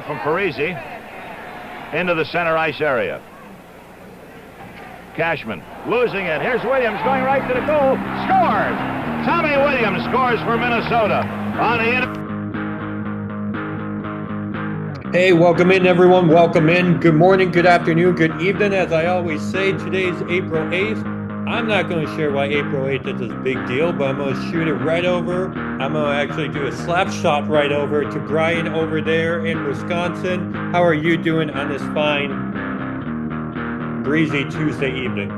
From Parisi into the center ice area. Cashman losing it. Here's Williams going right to the goal. Scores! Tommy Williams scores for Minnesota on the Hey, welcome in, everyone. Welcome in. Good morning, good afternoon, good evening. As I always say, today's April 8th. I'm not going to share why April 8th is a big deal, but I'm going to shoot it right over. I'm going to actually do a slap shot right over to Bryan over there in Wisconsin. How are you doing on this fine, breezy Tuesday evening?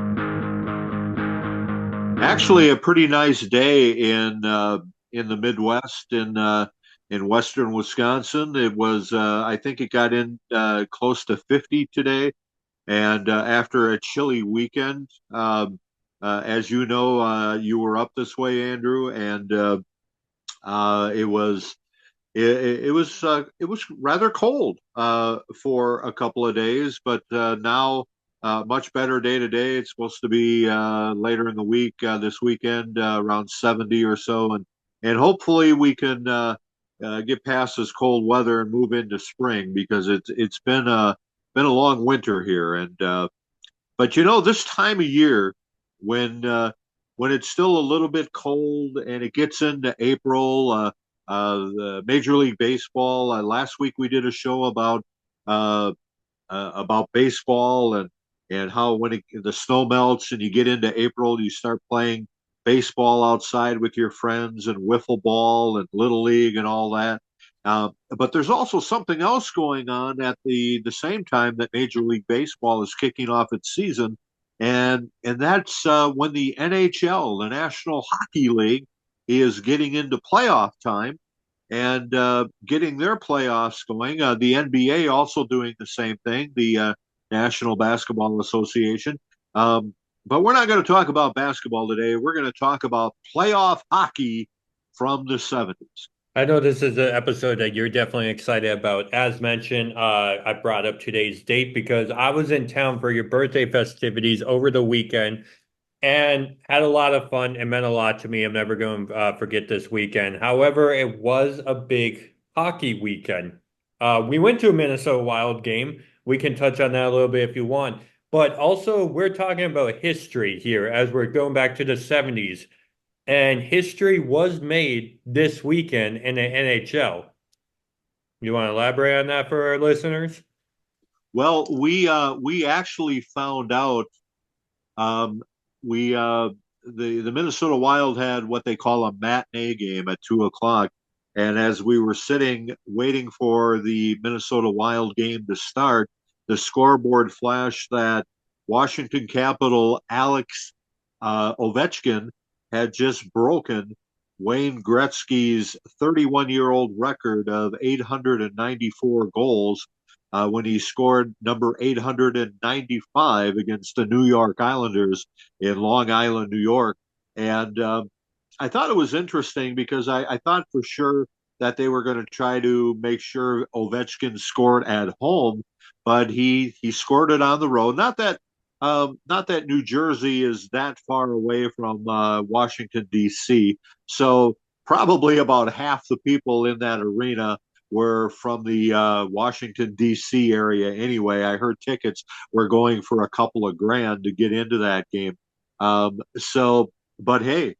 Actually, a pretty nice day in the Midwest in western Wisconsin. It was I think it got in close to 50 today, and after a chilly weekend, as you know, you were up this way, Andrew, and it was it was rather cold for a couple of days, but now much better day to day. It's supposed to be later in the week this weekend around 70 or so, and hopefully we can get past this cold weather and move into spring because it's been a long winter here. And but you know, this time of year when uh, when it's still a little bit cold and it gets into April. The Major League Baseball. Last week we did a show uh, about baseball and how the snow melts and you get into April, you start playing baseball outside with your friends and wiffle ball and little league and all that. But there's also something else going on at the same time that Major League Baseball is kicking off its season, and that's when the NHL, the National Hockey League, is getting into playoff time and getting their playoffs going. The NBA also doing the same thing, the National Basketball Association. But we're not going to talk about basketball today. We're going to talk about playoff hockey from the 70s. I know this is an episode that you're definitely excited about. As mentioned, I brought up today's date because I was in town for your birthday festivities over the weekend and had a lot of fun. It meant a lot to me. I'm never going to forget this weekend. However, it was a big hockey weekend. We went to a Minnesota Wild game. We can touch on that a little bit if you want. But also, we're talking about history here as we're going back to the 70s. And history was made this weekend in the NHL. You want to elaborate on that for our listeners? Well, we actually found out um, we the Minnesota Wild had what they call a matinee game at 2 o'clock, and as we were sitting waiting for the Minnesota Wild game to start, the scoreboard flashed that Washington Capital Alex Ovechkin had just broken Wayne Gretzky's 31-year-old record of 894 goals when he scored number 895 against the New York Islanders in Long Island, New York. And I thought it was interesting because I thought for sure that they were going to try to make sure Ovechkin scored at home, but he scored it on the road. Not that New Jersey is that far away from Washington D.C. So probably about half the people in that arena were from the Washington D.C. area anyway. I heard tickets were going for a couple of grand to get into that game. But hey,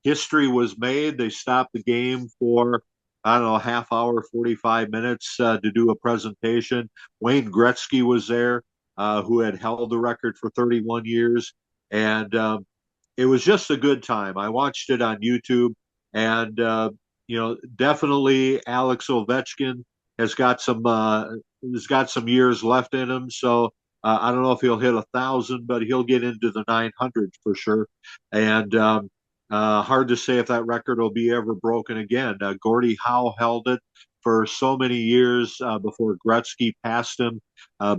history was made. They stopped the game for I don't know half hour, 45 minutes to do a presentation. Wayne Gretzky was there, who had held the record for 31 years, and it was just a good time. I watched it on YouTube, and you know, definitely Alex Ovechkin has got some years left in him. So I don't know if he'll hit 1,000, but he'll get into the 900 for sure. And hard to say if that record will be ever broken again. Gordie Howe held it for so many years before Gretzky passed him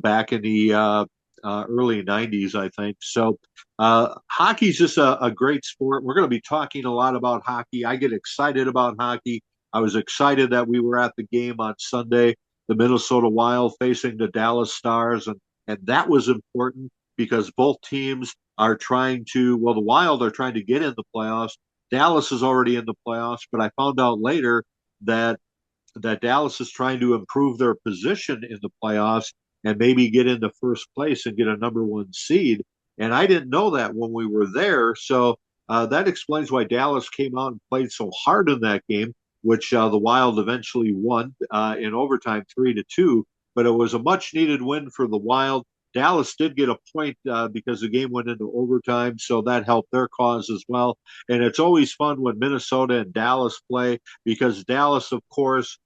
back in the early 90s, I think. So hockey's just a great sport. We're going to be talking a lot about hockey. I get excited about hockey. I was excited that we were at the game on Sunday, the Minnesota Wild facing the Dallas Stars, and that was important because both teams are trying to, well, the Wild are trying to get in the playoffs. Dallas is already in the playoffs, but I found out later that that Dallas is trying to improve their position in the playoffs and maybe get into first place and get a number one seed. And I didn't know that when we were there. So that explains why Dallas came out and played so hard in that game, which the Wild eventually won in overtime 3-2. But it was a much needed win for the Wild. Dallas did get a point because the game went into overtime, so that helped their cause as well. And it's always fun when Minnesota and Dallas play because Dallas, of course,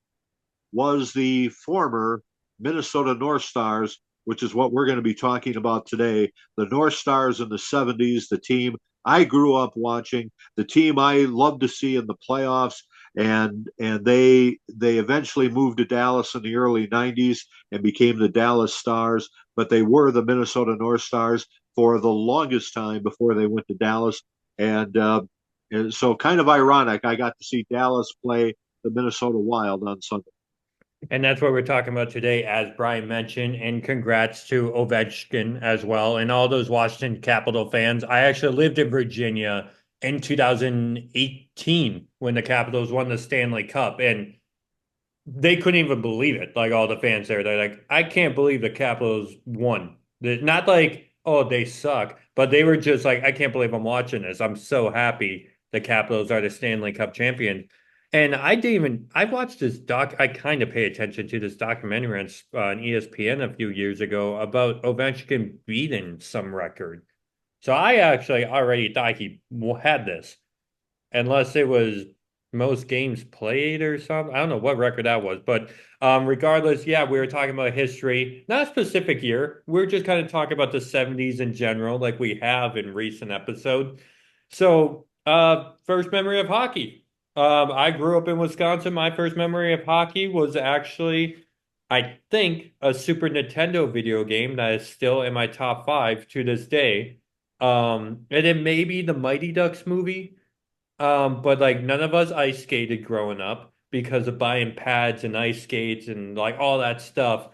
was the former Minnesota North Stars, which is what we're going to be talking about today. The North Stars in the 70s, the team I grew up watching, the team I loved to see in the playoffs. And they eventually moved to Dallas in the early 90s and became the Dallas Stars, but they were the Minnesota North Stars for the longest time before they went to Dallas. And so kind of ironic, I got to see Dallas play the Minnesota Wild on Sunday. And that's what we're talking about today, as Brian mentioned. And congrats to Ovechkin as well and all those Washington Capital fans. I actually lived in Virginia in 2018 when the Capitals won the Stanley Cup, and they couldn't even believe it. Like all the fans there, they're like, I can't believe the Capitals won. Not like, oh, they suck, but they were just like, I can't believe I'm watching this. I'm so happy the Capitals are the Stanley Cup champions. And I watched this I kind of pay attention to this documentary on ESPN a few years ago about Ovechkin beating some record. So I actually already thought he had this, unless it was most games played or something. I don't know what record that was, but regardless, yeah, we were talking about history, not a specific year. We're just kind of talking about the 70s in general, like we have in recent episodes. So, first memory of hockey. I grew up in Wisconsin. My first memory of hockey was actually, I think, a Super Nintendo video game that is still in my top five to this day. And it may be the Mighty Ducks movie. But like none of us ice skated growing up because of buying pads and ice skates and like all that stuff.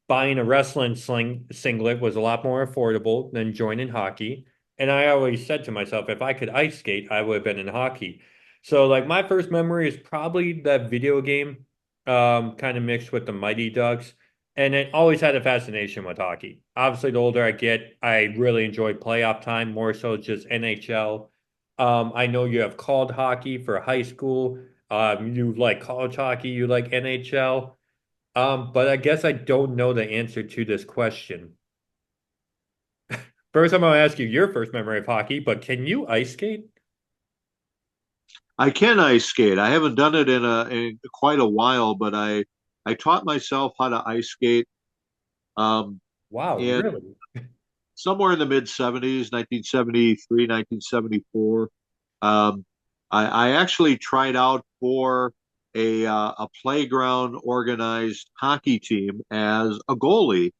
Buying a wrestling singlet was a lot more affordable than joining hockey. And I always said to myself, if I could ice skate, I would have been in hockey. So like my first memory is probably that video game, kind of mixed with the Mighty Ducks. And it always had a fascination with hockey. Obviously, the older I get, I really enjoy playoff time, more so just NHL. I know you have called hockey for high school. You like college hockey, you like NHL. But I guess I don't know the answer to this question. First, I'm going to ask you your first memory of hockey, but can you ice skate? I can ice skate. I haven't done it in quite a while, but I taught myself how to ice skate Wow, in really? somewhere in the mid 70s, 1973, 1974. Um, I actually tried out for a playground organized hockey team as a goalie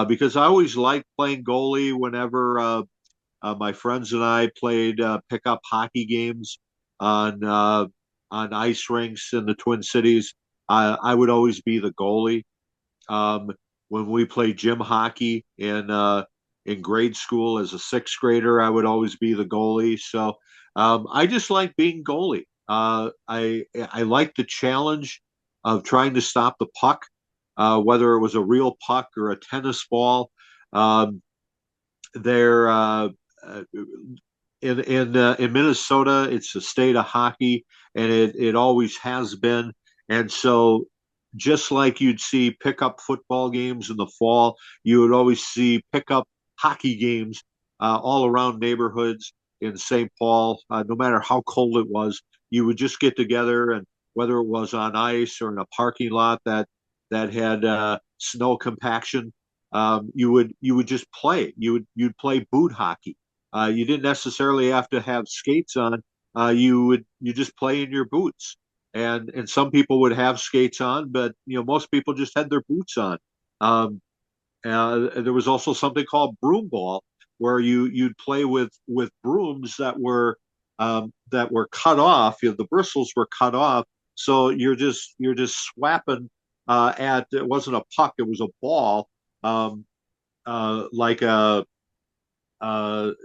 because I always liked playing goalie whenever my friends and I played pickup hockey games on uh, on ice rinks in the Twin Cities. I would always be the goalie. When we played gym hockey in grade school as a sixth grader, I would always be the goalie. So I just like being goalie. I like the challenge of trying to stop the puck, whether it was a real puck or a tennis ball. Um, there in Minnesota, it's a state of hockey, and it always has been. And so, just like you'd see pickup football games in the fall, you would always see pickup hockey games all around neighborhoods in St. Paul. No matter how cold it was, you would just get together, and whether it was on ice or in a parking lot that had snow compaction, you would just play. You'd play boot hockey. You didn't necessarily have to have skates on. You just play in your boots, and some people would have skates on, but most people just had their boots on. Um, there was also something called broom ball, where you'd play with brooms that were cut off. The bristles were cut off, so you're just swapping at. It wasn't a puck; it was a ball, um, like a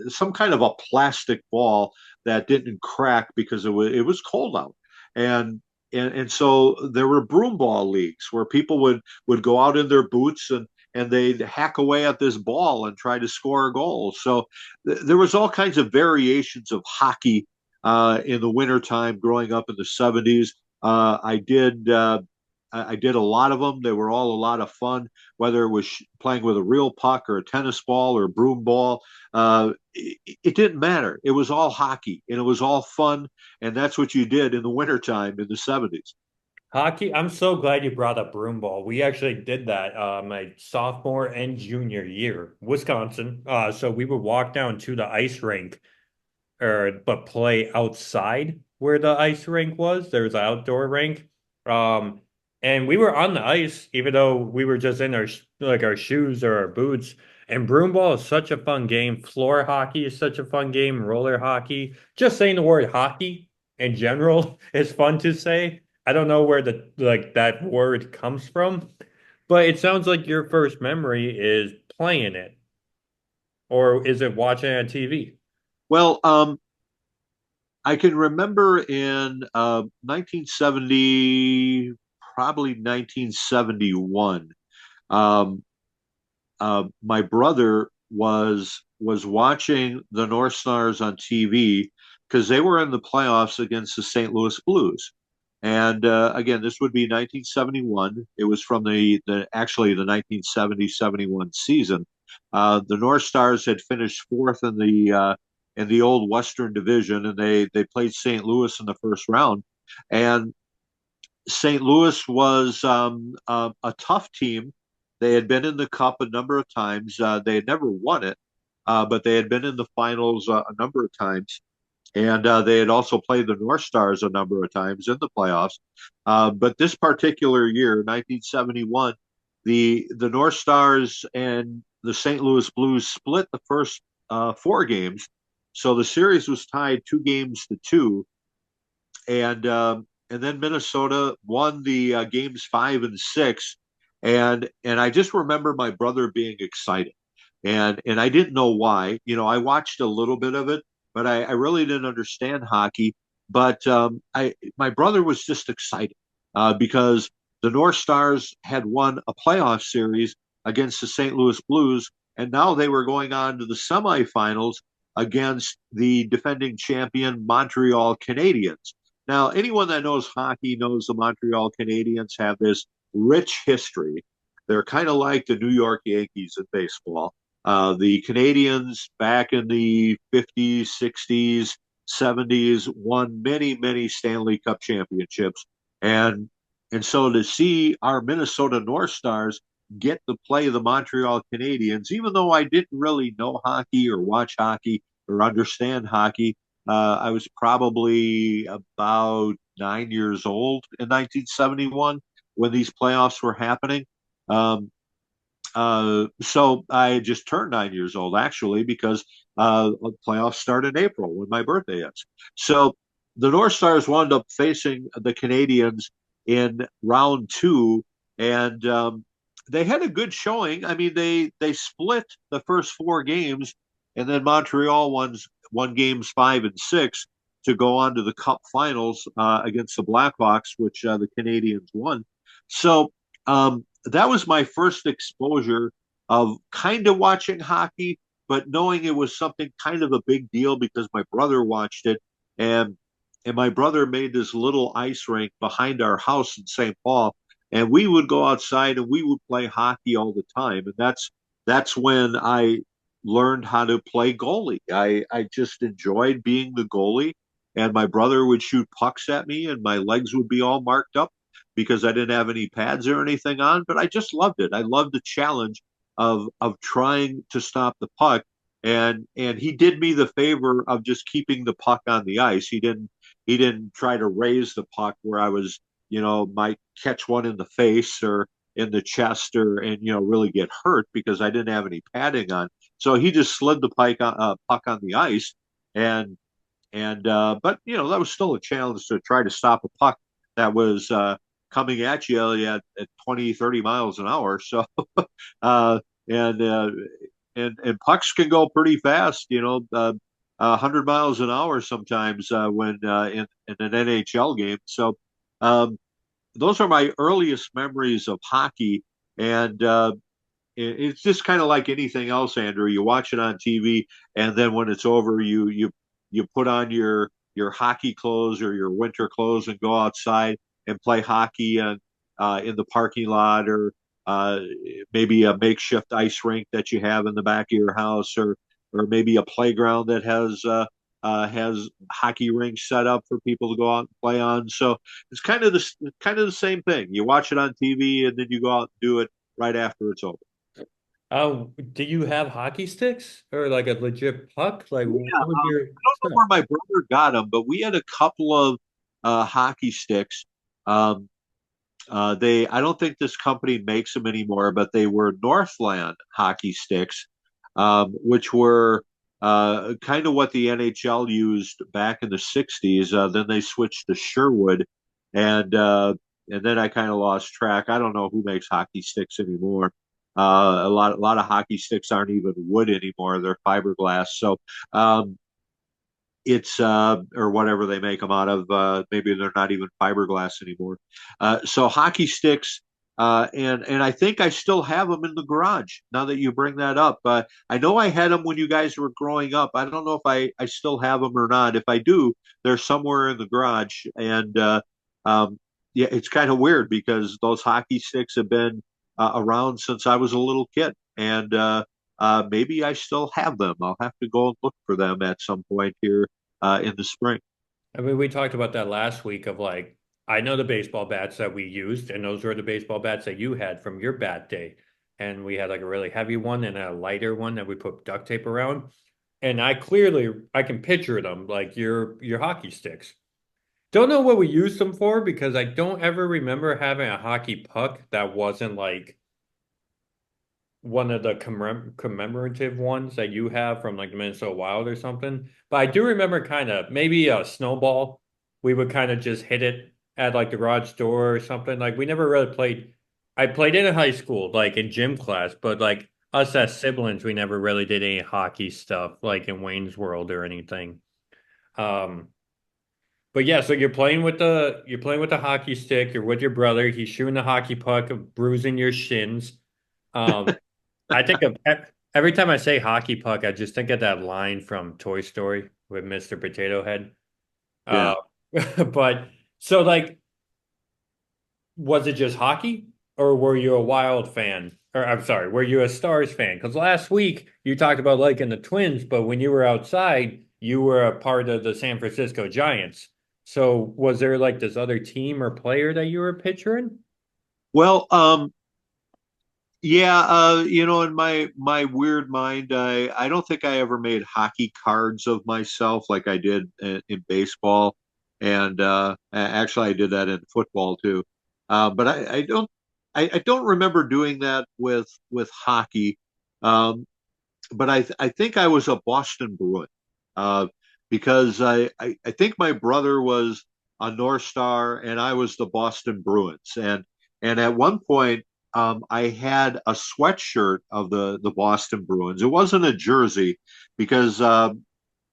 some kind of a plastic ball that didn't crack because it was cold out. And and so there were broomball leagues where people would go out in their boots and they'd hack away at this ball and try to score a goal. So there was all kinds of variations of hockey in the wintertime growing up in the 70s. I did a lot of them. They were all a lot of fun, whether it was playing with a real puck or a tennis ball or a broom ball. It didn't matter. It was all hockey and it was all fun. And that's what you did in the wintertime in the 70s. Hockey, I'm so glad you brought up broomball. We actually did that my sophomore and junior year, Wisconsin. So we would walk down to the ice rink, but play outside where the ice rink was. There was an outdoor rink. Um, and we were on the ice, even though we were just in our shoes or our boots. And broomball is such a fun game. Floor hockey is such a fun game. Roller hockey. Just saying the word hockey in general is fun to say. I don't know where the like that word comes from, but it sounds like your first memory is playing it, or is it watching it on TV? Well, I can remember in 1970, probably 1971. Um, my brother was watching the North Stars on TV because they were in the playoffs against the St. Louis Blues. And again, this would be 1971. It was from the actually the 1970-71 season. The North Stars had finished fourth in the old Western Division, and they played St. Louis in the first round. And St. Louis was a tough team. They had been in the Cup a number of times. They had never won it, but they had been in the finals a number of times. And they had also played the North Stars a number of times in the playoffs. But this particular year, 1971, the North Stars and the St. Louis Blues split the first four games. So the series was tied 2-2, and then Minnesota won the games 5 and 6, and I just remember my brother being excited, and I didn't know why. You know, I watched a little bit of it, but I really didn't understand hockey. But I my brother was just excited because the North Stars had won a playoff series against the St. Louis Blues, and now they were going on to the semifinals against the defending champion Montreal Canadiens. Now, anyone that knows hockey knows the Montreal Canadiens have this rich history. They're kind of like the New York Yankees in baseball. The Canadiens back in the 50s, 60s, 70s won many Stanley Cup championships. And and so to see our Minnesota North Stars get to play the Montreal Canadiens, even though I didn't really know hockey or watch hockey or understand hockey, I was probably about 9 years old in 1971 when these playoffs were happening. Um, so I just turned 9 years old actually because playoffs start in April when my birthday is. So the North Stars wound up facing the Canadians in round two, and they had a good showing. I mean, they split the first four games, and then Montreal won games 5 and 6 to go on to the Cup Finals against the Blackhawks, which the Canadians won. So that was my first exposure of kind of watching hockey, but knowing it was something kind of a big deal because my brother watched it, and my brother made this little ice rink behind our house in St. Paul, and we would go outside and we would play hockey all the time, and that's when I learned how to play goalie. I just enjoyed being the goalie, and my brother would shoot pucks at me, and my legs would be all marked up because I didn't have any pads or anything on, but I just loved it. I loved the challenge of trying to stop the puck. And he did me the favor of just keeping the puck on the ice. He didn't try to raise the puck where I was, might catch one in the face or in the chest or and really get hurt because I didn't have any padding on. So he just slid the puck on the ice, and but that was still a challenge to try to stop a puck that was coming at you at 20, 30 miles an hour. So, uh, and, uh, and pucks can go pretty fast, 100 miles an hour sometimes when in an NHL game. So Those are my earliest memories of hockey, and it's just kind of like anything else, Andrew. You watch it on TV, and then when it's over, you put on your hockey clothes or your winter clothes and go outside and play hockey and in the parking lot, or uh, maybe a makeshift ice rink that you have in the back of your house, or maybe a playground that has hockey rinks set up for people to go out and play on. So it's kind of the same thing. You watch it on TV and then you go out and do it right after it's over. Do you have hockey sticks or like a legit puck? Like, Yeah, what was your I don't know stuff? where my brother got them, but we had a couple of hockey sticks. Um, I don't think this company makes them anymore, but they were Northland hockey sticks, which were kind of what the NHL used back in the '60s. Then they switched to Sherwood, and uh, and then I kind of lost track. I don't know who makes hockey sticks anymore. A lot of hockey sticks aren't even wood anymore; they're fiberglass. So um, it's or whatever they make them out of. Maybe they're not even fiberglass anymore. So hockey sticks, and I think I still have them in the garage. Now that you bring that up, I know I had them when you guys were growing up. I don't know if I still have them or not. If I do, they're somewhere in the garage. And yeah, it's kind of weird because those hockey sticks have been around since I was a little kid, and maybe I still have them. I'll have to go and look for them at some point here in the spring. I mean, we talked about that last week of like, I know the baseball bats that we used, and those were the baseball bats that you had from your bat day. And we had like a really heavy one and a lighter one that we put duct tape around. And I can picture them like your hockey sticks. Don't know what we used them for because I don't ever remember having a hockey puck that wasn't like one of the commemorative ones that you have from like the Minnesota Wild or something. But I do remember kind of maybe a snowball. We would kind of just hit it at like the garage door or something. Like we never really played. I played in high school, like in gym class, but like us as siblings, we never really did any hockey stuff like in Wayne's World or anything. Um, but yeah, so you're playing with the hockey stick. You're with your brother. He's shooting the hockey puck, bruising your shins. Um, I think of every time I say hockey puck, I just think of that line from Toy Story with Mr. Potato Head. Yeah. Uh, but so like, was it just hockey, or were you a Wild fan? Or I'm sorry, were you a Stars fan? Because last week you talked about liking the Twins, but when you were outside, you were a part of the San Francisco Giants. So was there like this other team or player that you were picturing? Well, yeah, in my weird mind, I don't think I ever made hockey cards of myself like I did in baseball, and actually I did that in football too. But I don't remember doing that with hockey. Um, but I think I was a Boston Bruin uh, because I think my brother was a North Star and I was the Boston Bruins. And at one point, I had a sweatshirt of the Boston Bruins. It wasn't a jersey because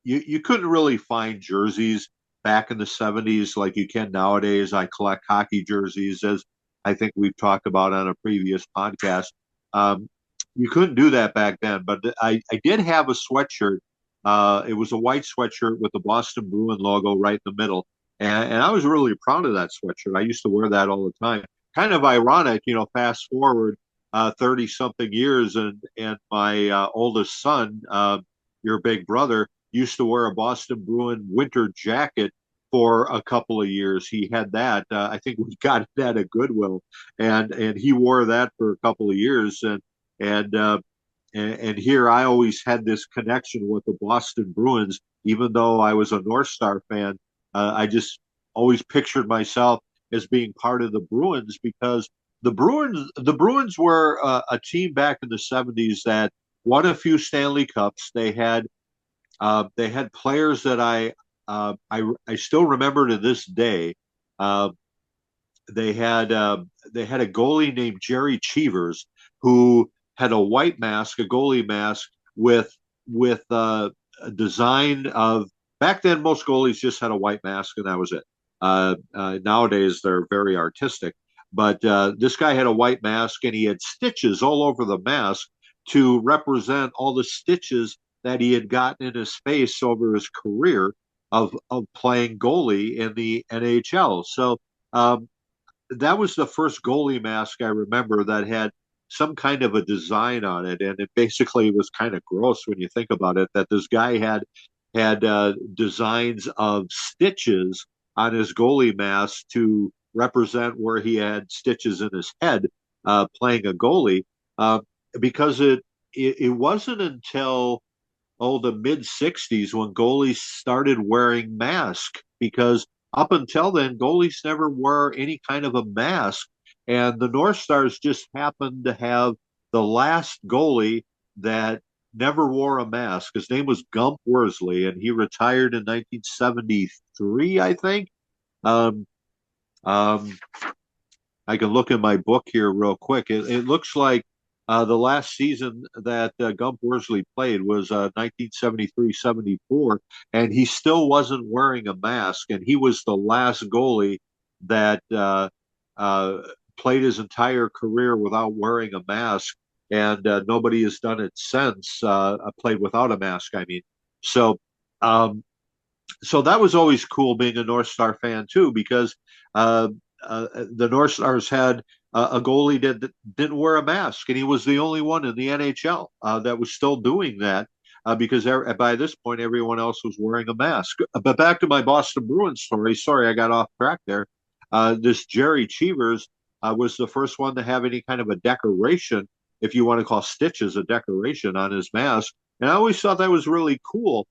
you couldn't really find jerseys back in the '70s like you can nowadays. I collect hockey jerseys, as I think we've talked about on a previous podcast. Um, you couldn't do that back then, but I did have a sweatshirt. It was a white sweatshirt with the Boston Bruin logo right in the middle, and I was really proud of that sweatshirt. I used to wear that all the time. Kind of ironic, fast forward 30 something years, and my oldest son, your big brother, used to wear a Boston Bruin winter jacket for a couple of years. He had that. I think we got that at Goodwill, and he wore that for a couple of years. And uh, and here I always had this connection with the Boston Bruins, even though I was a North Star fan. I just always pictured myself as being part of the Bruins because the Bruins were a team back in the '70s that won a few Stanley Cups. They had players that I still remember to this day. Uh, they had a goalie named Jerry Cheevers who had a white mask, a goalie mask with a design of back then most goalies just had a white mask and that was it. Nowadays, they're very artistic. But this guy had a white mask, and he had stitches all over the mask to represent all the stitches that he had gotten in his face over his career of playing goalie in the NHL. So that was the first goalie mask I remember that had some kind of a design on it, and it basically was kind of gross when you think about it. That this guy had designs of stitches on his goalie mask to represent where he had stitches in his head playing a goalie, uh, because it wasn't until the mid 60s when goalies started wearing masks, because up until then goalies never wore any kind of a mask, and the North Stars just happened to have the last goalie that never wore a mask. His name was Gump Worsley, and he retired in 1973, I think. um, um, I can look in my book here real quick. It looks like the last season that Gump Worsley played was 1973-74, and he still wasn't wearing a mask, and he was the last goalie that uh, played his entire career without wearing a mask, and nobody has done it since. Played without a mask, I mean. So, um, so that was always cool being a North Star fan too, because uh, the North Stars had a goalie that didn't wear a mask, and he was the only one in the NHL that was still doing that, because by this point everyone else was wearing a mask. But back to my Boston Bruins story. Sorry, I got off track there. This Jerry Cheevers was the first one to have any kind of a decoration, if you want to call stitches a decoration, on his mask, and I always thought that was really cool.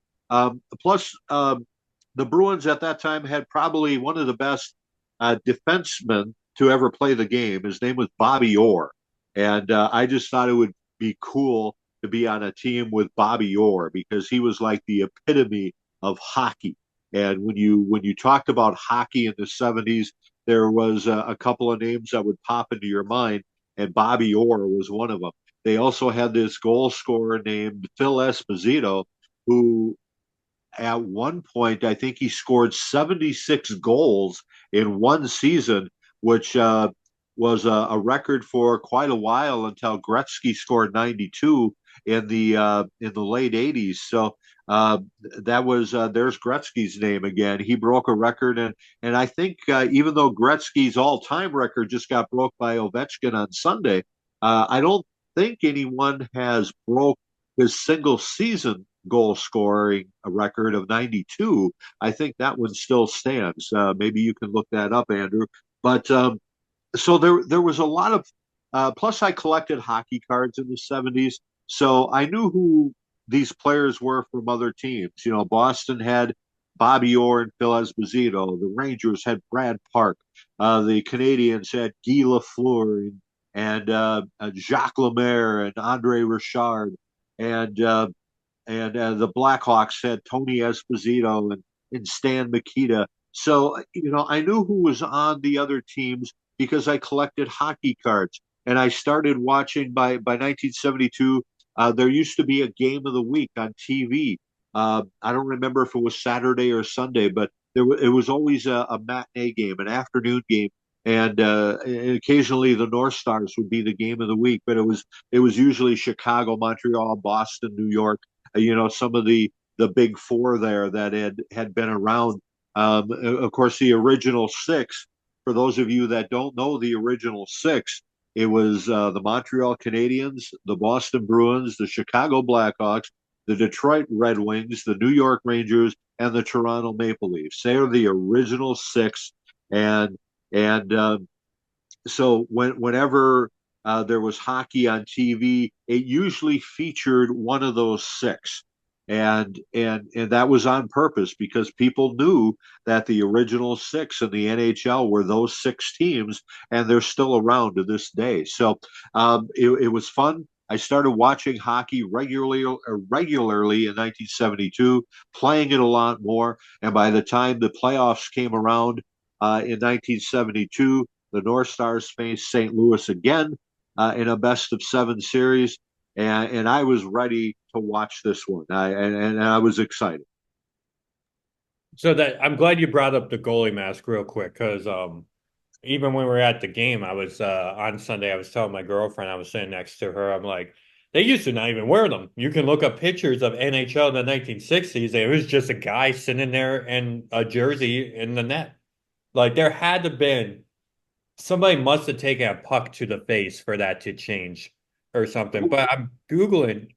Plus, the Bruins at that time had probably one of the best defensemen to ever play the game. His name was Bobby Orr, and I just thought it would be cool to be on a team with Bobby Orr, because he was like the epitome of hockey. And when you talked about hockey in the '70s, there was a couple of names that would pop into your mind, and Bobby Orr was one of them. They also had this goal scorer named Phil Esposito, who at one point, I think he scored 76 goals in one season, which was a record for quite a while, until Gretzky scored 92 in the late 80s. So that was there's Gretzky's name again. He broke a record, and I think even though Gretzky's all-time record just got broke by Ovechkin on Sunday, I don't think anyone has broke his single season goal scoring a record of 92. I think that one still stands. Maybe you can look that up, Andrew. But so there was a lot of. Plus, I collected hockey cards in the '70s, so I knew who these players were from other teams. You know, Boston had Bobby Orr and Phil Esposito. The Rangers had Brad Park. The Canadians had Guy Lafleur and Jacques Lemaire and Andre Richard, and the Blackhawks had Tony Esposito and Stan Mikita. So, I knew who was on the other teams because I collected hockey cards. And I started watching by 1972. There used to be a game of the week on TV. I don't remember if it was Saturday or Sunday, but it was always a matinee game, an afternoon game, and occasionally the North Stars would be the game of the week. But it was usually Chicago, Montreal, Boston, New York. Some of the big four there that had been around. Of course, the original six. For those of you that don't know the original six, it was the Montreal Canadiens, the Boston Bruins, the Chicago Blackhawks, the Detroit Red Wings, the New York Rangers, and the Toronto Maple Leafs. They are the original six, and so whenever there was hockey on TV, it usually featured one of those six, and that was on purpose, because people knew that the original six in the NHL were those six teams, and they're still around to this day. So it was fun. I started watching hockey regularly in 1972, playing it a lot more, and by the time the playoffs came around in 1972, the North Stars faced St. Louis again in a best of seven series, and I was ready to watch this one, and I was excited. So that I'm glad you brought up the goalie mask real quick because even when we were at the game, I was on Sunday, I was telling my girlfriend, I was sitting next to her, I'm like, they used to not even wear them. You can look up pictures of NHL in the 1960s. It was just a guy sitting there in a jersey in the net. Like there had to been somebody must have taken a puck to the face for that to change or something. But I'm Googling.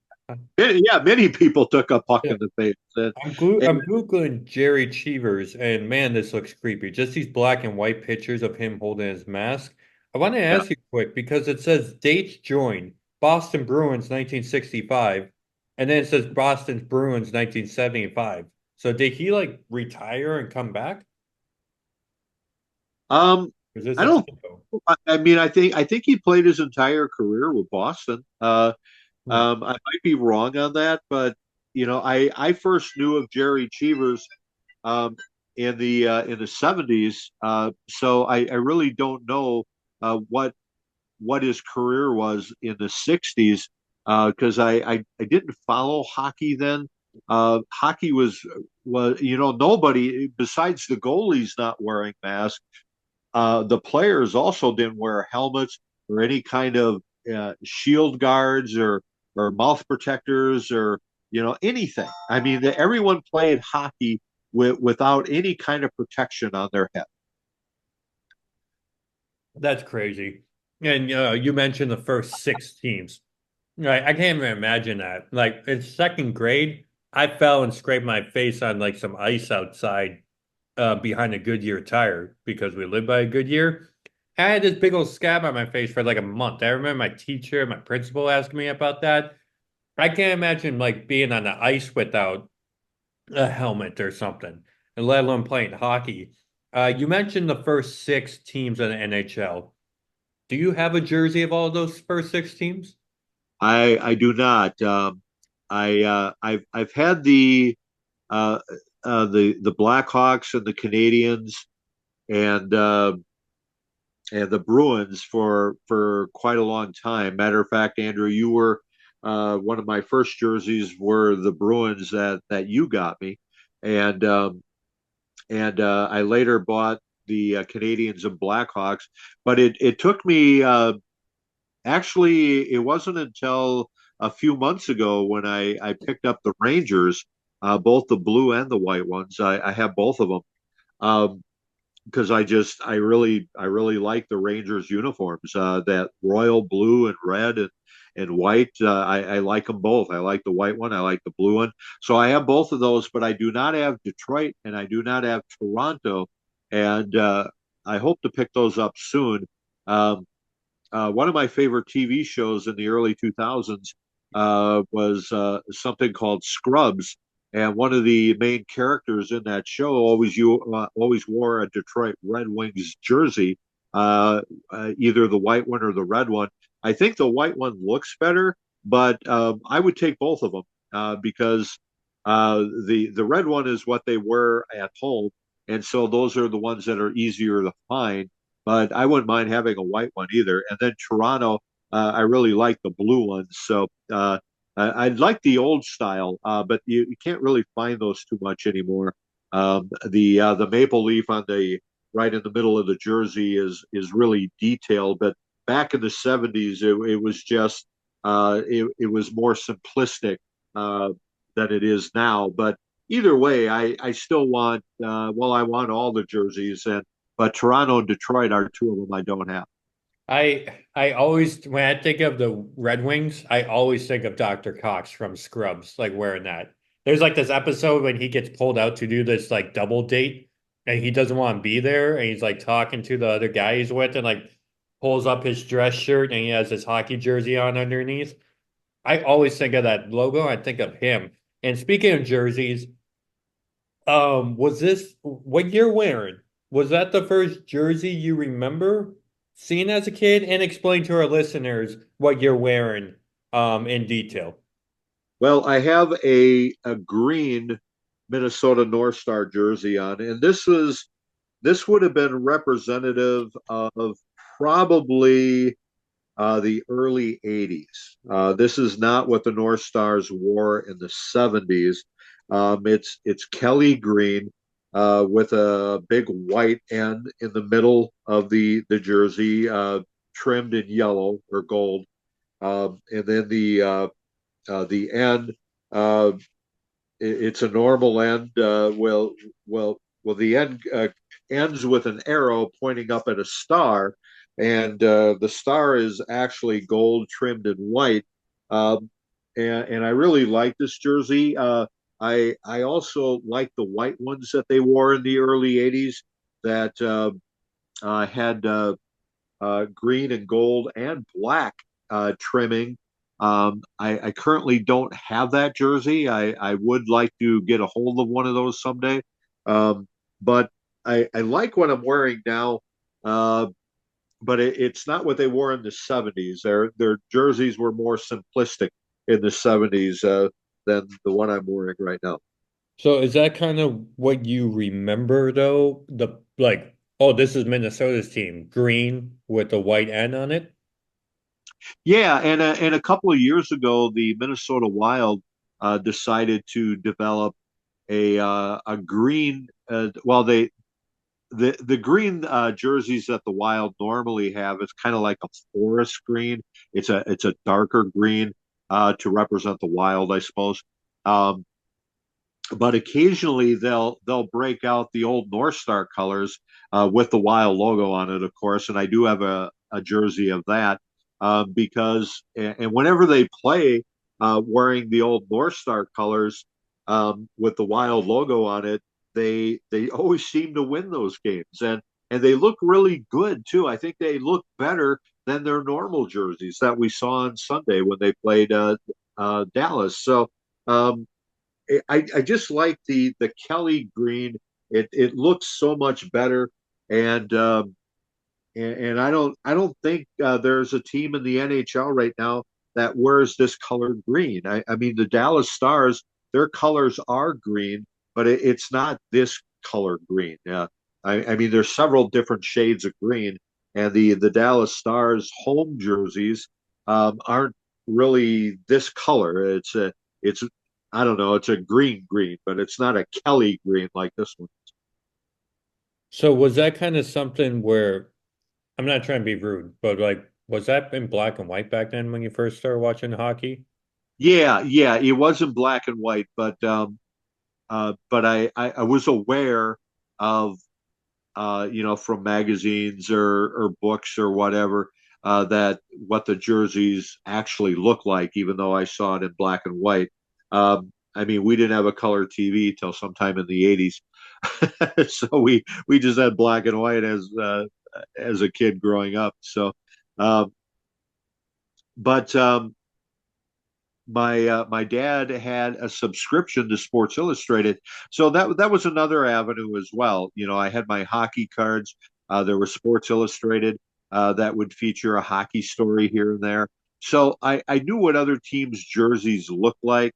Yeah, many people took a puck in the face. And I'm Googling Jerry Cheevers, and man, this looks creepy. Just these black and white pictures of him holding his mask. I want to yeah. ask you quick because it says dates joined Boston Bruins 1965, and then it says Boston Bruins 1975. So did he like retire and come back? Um, Or is this I a don't. typo? I mean, I think he played his entire career with Boston. Hmm. I might be wrong on that, but I first knew of Jerry Cheevers um, in the 70s. So I really don't know what his career was in the 60s because I didn't follow hockey then. Hockey was nobody besides the goalies not wearing masks. The players also didn't wear helmets or any kind of shield guards or mouth protectors or anything. I mean, everyone played hockey without any kind of protection on their head. That's crazy. And you mentioned the first six teams. Right, I can't even imagine that. Like in second grade, I fell and scraped my face on like some ice outside behind a Goodyear tire because we lived by a Goodyear. I had this big old scab on my face for like a month. I remember my teacher, my principal asking me about that. I can't imagine like being on the ice without a helmet or something, and let alone playing hockey. You mentioned the first six teams in the NHL. Do you have a jersey of all those first six teams? I do not. I've had uh, the Blackhawks and the Canadians and the Bruins for quite a long time. Matter of fact, Andrew, you were one of my first jerseys were the Bruins that you got me, and I later bought the Canadians and Blackhawks. But it took me actually it wasn't until a few months ago when I picked up the Rangers, both the blue and the white ones. I have both of them. Because I really like the Rangers uniforms, that royal blue and red and white. I like them both. I like the white one. I like the blue one. So I have both of those, but I do not have Detroit and I do not have Toronto. And I hope to pick those up soon. Um, one of my favorite TV shows in the early 2000s was something called Scrubs, and one of the main characters in that show always wore a Detroit Red Wings jersey, either the white one or the red one. I think the white one looks better, but I would take both of them because the red one is what they wear at home, and so those are the ones that are easier to find, but I wouldn't mind having a white one either. And then Toronto, I really like the blue ones. So I'd like the old style, but you can't really find those too much anymore. The maple leaf on the right in the middle of the jersey is really detailed, but back in the 70s, it was just it was more simplistic uh, than it is now. But either way, I still want I want all the jerseys, and but Toronto and Detroit are two of them I don't have. I always when I think of the Red Wings, I always think of Dr. Cox from Scrubs, like wearing that. There's like this episode when he gets pulled out to do this like double date and he doesn't want to be there and he's like talking to the other guy he's with and like pulls up his dress shirt and he has his hockey jersey on underneath. I always think of that logo. I think of him. And speaking of jerseys, was this what you're wearing? Was that the first jersey you remember seeing as a kid? And explain to our listeners what you're wearing, in detail. Well, I have a green Minnesota North Star jersey on, and this would have been representative of probably the early 80s. This is not what the North Stars wore in the 70s. It's Kelly green. with a big white end in the middle of the jersey, trimmed in yellow or gold, and then the end. Uh, it's a normal end. Well, the end ends with an arrow pointing up at a star, and the star is actually gold trimmed in white. Um, and I really like this jersey. I also like the white ones that they wore in the early '80s that had green and gold and black trimming. I currently don't have that jersey. I would like to get a hold of one of those someday. But I like what I'm wearing now. But it's not what they wore in the '70s. Their jerseys were more simplistic in the '70s than the one I'm wearing right now. So is that kind of what you remember though? The like, oh, this is Minnesota's team, green with the white N on it. Yeah, and a couple of years ago, the Minnesota Wild decided to develop a green. Well, the green jerseys that the Wild normally have is kind of like a forest green. It's a darker green to represent the Wild, I suppose. Um, but occasionally they'll break out the old North Star colors with the Wild logo on it, of course. And I do have a jersey of that because and whenever they play wearing the old North Star colors with the Wild logo on it, they always seem to win those games, and they look really good too. I think they look better than their normal jerseys that we saw on Sunday when they played Dallas. So um, I just like the Kelly green. It looks so much better, and and I don't think there's a team in the NHL right now that wears this colored green. I mean the Dallas Stars, their colors are green, but it's not this color green. I mean there's several different shades of green, and the Dallas Stars home jerseys aren't really this color. It's I don't know, it's a green, but it's not a Kelly green like this one. So was that kind of something where I'm not trying to be rude, but like, was that in black and white back then when you first started watching hockey? Yeah, it was in black and white, but I was aware of from magazines or books or whatever that what the jerseys actually look like, even though I saw it in black and white. I mean, we didn't have a color TV till sometime in the '80s, so we just had black and white as a kid growing up. So, um, but my dad had a subscription to Sports Illustrated, so that was another avenue as well. You know, I had my hockey cards. There was Sports Illustrated that would feature a hockey story here and there. So I knew what other teams' jerseys looked like,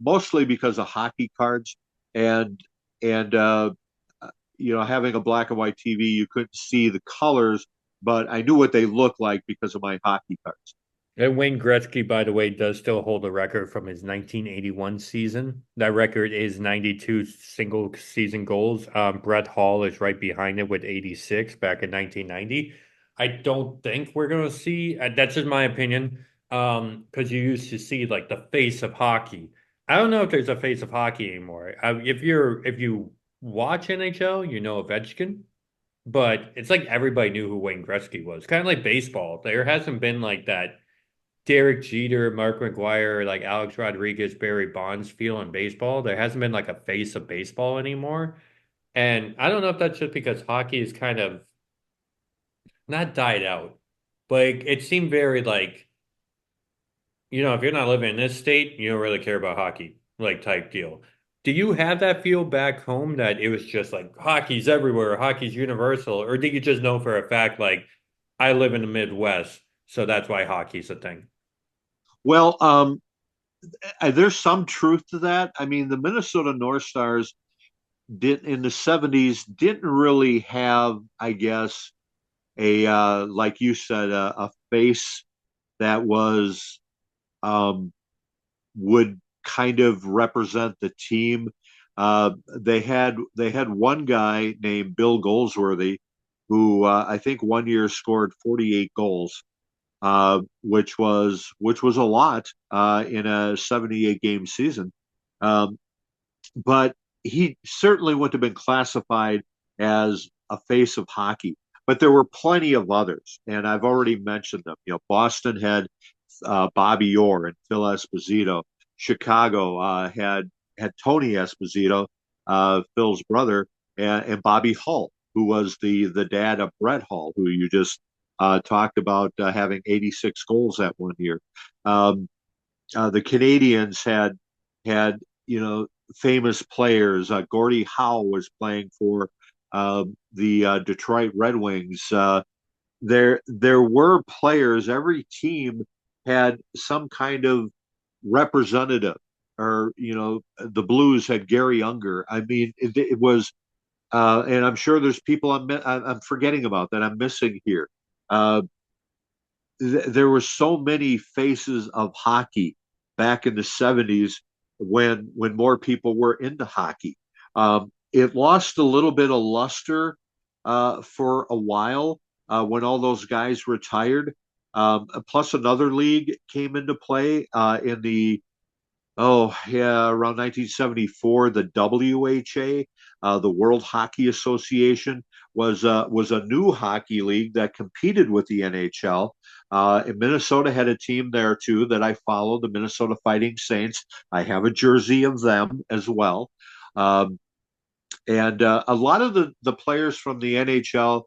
mostly because of hockey cards and and having a black and white TV, you couldn't see the colors, but I knew what they looked like because of my hockey cards. And Wayne Gretzky, by the way, does still hold the record from his 1981 season. That record is 92 single season goals. Brett Hall is right behind it with 86 back in 1990. I don't think we're going to see, that's just my opinion, because you used to see like the face of hockey. I don't know if there's a face of hockey anymore. If you watch NHL, you know Ovechkin, but it's like everybody knew who Wayne Gretzky was. Kind of like baseball. There hasn't been like that Derek Jeter, Mark McGuire, like Alex Rodriguez, Barry Bonds feel in baseball. There hasn't been like a face of baseball anymore. And I don't know if that's just because hockey is kind of not died out, but it seemed very like, if you're not living in this state, you don't really care about hockey, like type deal. Do you have that feel back home that it was just like hockey's everywhere, hockey's universal, or did you just know for a fact like I live in the Midwest, so that's why hockey's a thing? Well, there's some truth to that. I mean, the Minnesota North Stars did in the '70s didn't really have, I guess, a like you said, a face that was um, would kind of represent the team. They had one guy named Bill Goldsworthy, who I think one year scored 48 goals, which was a lot in a 78 game season. Um, but he certainly wouldn't have been classified as a face of hockey. But there were plenty of others, and I've already mentioned them. Boston had Bobby Orr and Phil Esposito. Chicago had Tony Esposito, Phil's brother, and Bobby Hull, who was the dad of Brett Hull, who you just talked about having 86 goals that one year. Um, the Canadians had famous players. Gordie Howe was playing for the Detroit Red Wings. There were players. Every team had some kind of representative, or the Blues had Gary Unger. I mean, it was, and I'm sure there's people I'm forgetting about that I'm missing here. Uh, there were so many faces of hockey back in the 70s when more people were into hockey. It lost a little bit of luster for a while when all those guys retired. Plus, another league came into play in the around 1974, the WHA, the World Hockey Association, was a new hockey league that competed with the NHL. And Minnesota had a team there too that I followed, the Minnesota Fighting Saints. I have a jersey of them as well. Um, and a lot of the players from the NHL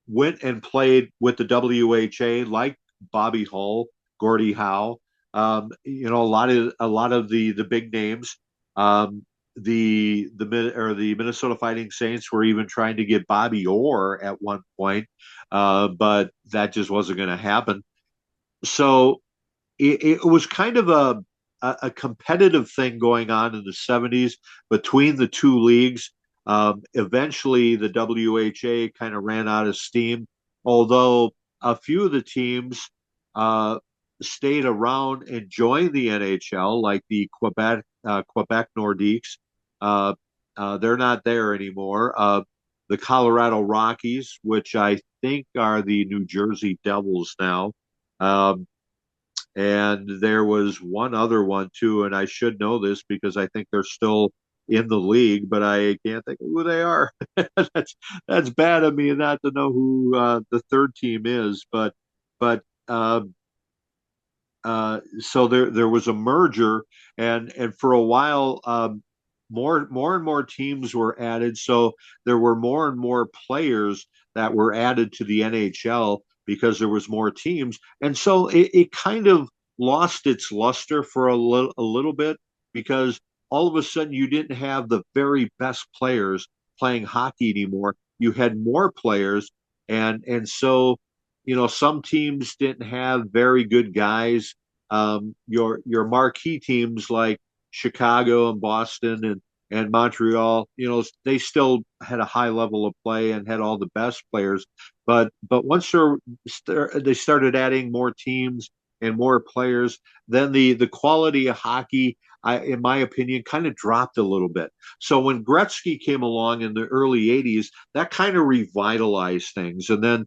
went and played with the WHA, like Bobby Hull, Gordie Howe. A lot of the big names. The Minnesota Fighting Saints were even trying to get Bobby Orr at one point, but that just wasn't going to happen. So it was kind of a competitive thing going on in the 70s between the two leagues. Eventually, the WHA kind of ran out of steam, although a few of the teams stayed around and joined the NHL, like the Quebec Nordiques. Uh, they're not there anymore. The Colorado Rockies, which I think are the New Jersey Devils now. Um, and there was one other one too, and I should know this because I think they're still in the league, but I can't think of who they are. that's bad of me not to know who the third team is, but so there was a merger, and for a while, more and more teams were added. So there were more and more players that were added to the NHL because there was more teams, and so it kind of lost its luster for a little bit because all of a sudden you didn't have the very best players playing hockey anymore. You had more players, and so some teams didn't have very good guys. Your marquee teams like Chicago and Boston and Montreal, they still had a high level of play and had all the best players. But once they started adding more teams and more players, then the quality of hockey, in my opinion, kind of dropped a little bit. So when Gretzky came along in the early '80s, that kind of revitalized things. And then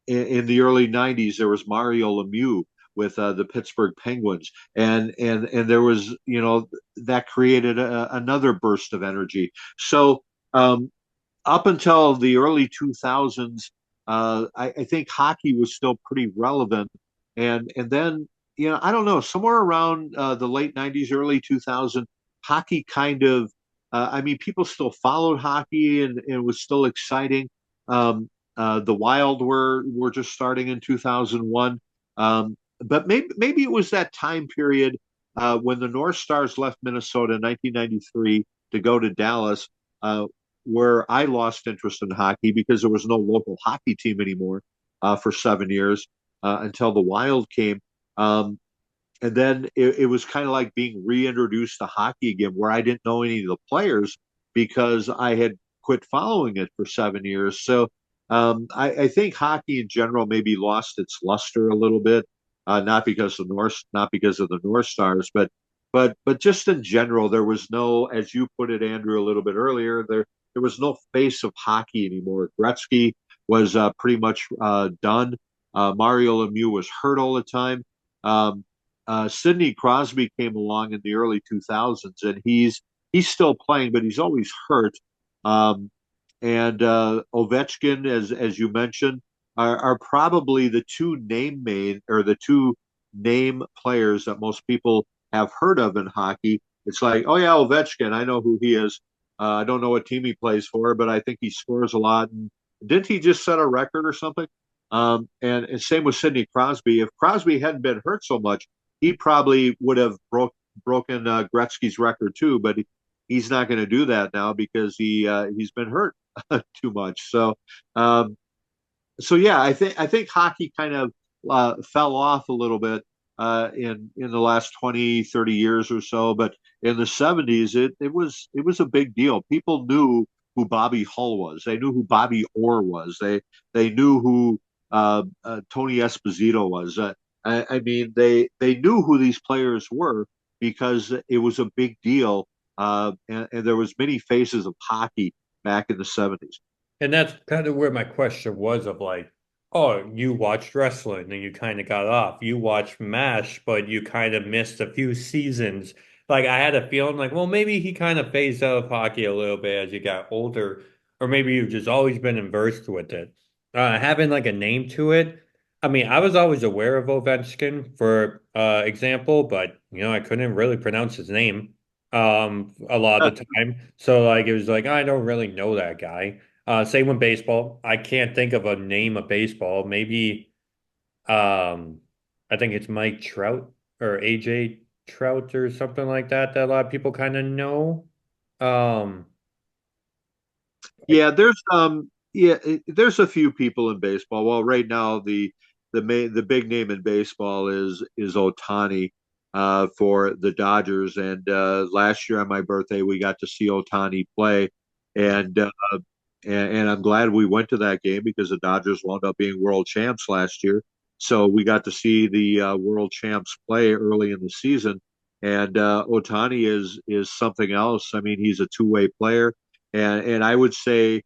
in the early '90s, there was Mario Lemieux with the Pittsburgh Penguins, and there was that created another burst of energy. So up until the early 2000s, I think hockey was still pretty relevant, and then I don't know, somewhere around the late '90s, early 2000, hockey kind of. I mean, people still followed hockey, and it was still exciting. The Wild were just starting in 2001. But maybe it was that time period when the North Stars left Minnesota in 1993 to go to Dallas, where I lost interest in hockey because there was no local hockey team anymore for 7 years until the Wild came. And then it was kind of like being reintroduced to hockey again, where I didn't know any of the players because I had quit following it for 7 years. So I think hockey in general maybe lost its luster a little bit, not because of the North Stars, but but just in general, there was no, as you put it, Andrew, a little bit earlier, there was no face of hockey anymore. Gretzky was pretty much done. Mario Lemieux was hurt all the time. Um, Sidney Crosby came along in the early 2000s, and he's still playing, but he's always hurt. Um, and Ovechkin, as you mentioned, are probably the two name main or the two name players that most people have heard of in hockey. It's like, oh yeah, Ovechkin, I know who he is. I don't know what team he plays for, but I think he scores a lot. And didn't he just set a record or something? And same with Sidney Crosby. If Crosby hadn't been hurt so much, he probably would have broken Gretzky's record too. But he's not going to do that now because he's been hurt too much. Um, so yeah, I think hockey kind of fell off a little bit in the last 20, 30 years or so, but in the 70s it was a big deal. People knew who Bobby Hull was. They knew who Bobby Orr was. They knew who Tony Esposito was. I mean, they knew who these players were because it was a big deal, and there was many faces of hockey back in the 70s. And that's kind of where my question was of like, oh, you watched wrestling and you kind of got off. You watched MASH, but you kind of missed a few seasons. Like I had a feeling like, well, maybe he kind of phased out of hockey a little bit as you got older, or maybe you've just always been immersed with it. Having like a name to it. I mean, I was always aware of Ovechkin, for example, but I couldn't really pronounce his name a lot of the time. So like it was like I don't really know that guy. Same with baseball. I can't think of a name of baseball. Maybe I think it's Mike Trout or AJ Trout or something like that that a lot of people kind of know. Um, There's a few people in baseball. Well, right now the big name in baseball is Otani for the Dodgers, and last year on my birthday we got to see Otani play, and and I'm glad we went to that game because the Dodgers wound up being world champs last year. So we got to see the world champs play early in the season, and Otani is something else. I mean, he's a two-way player, and I would say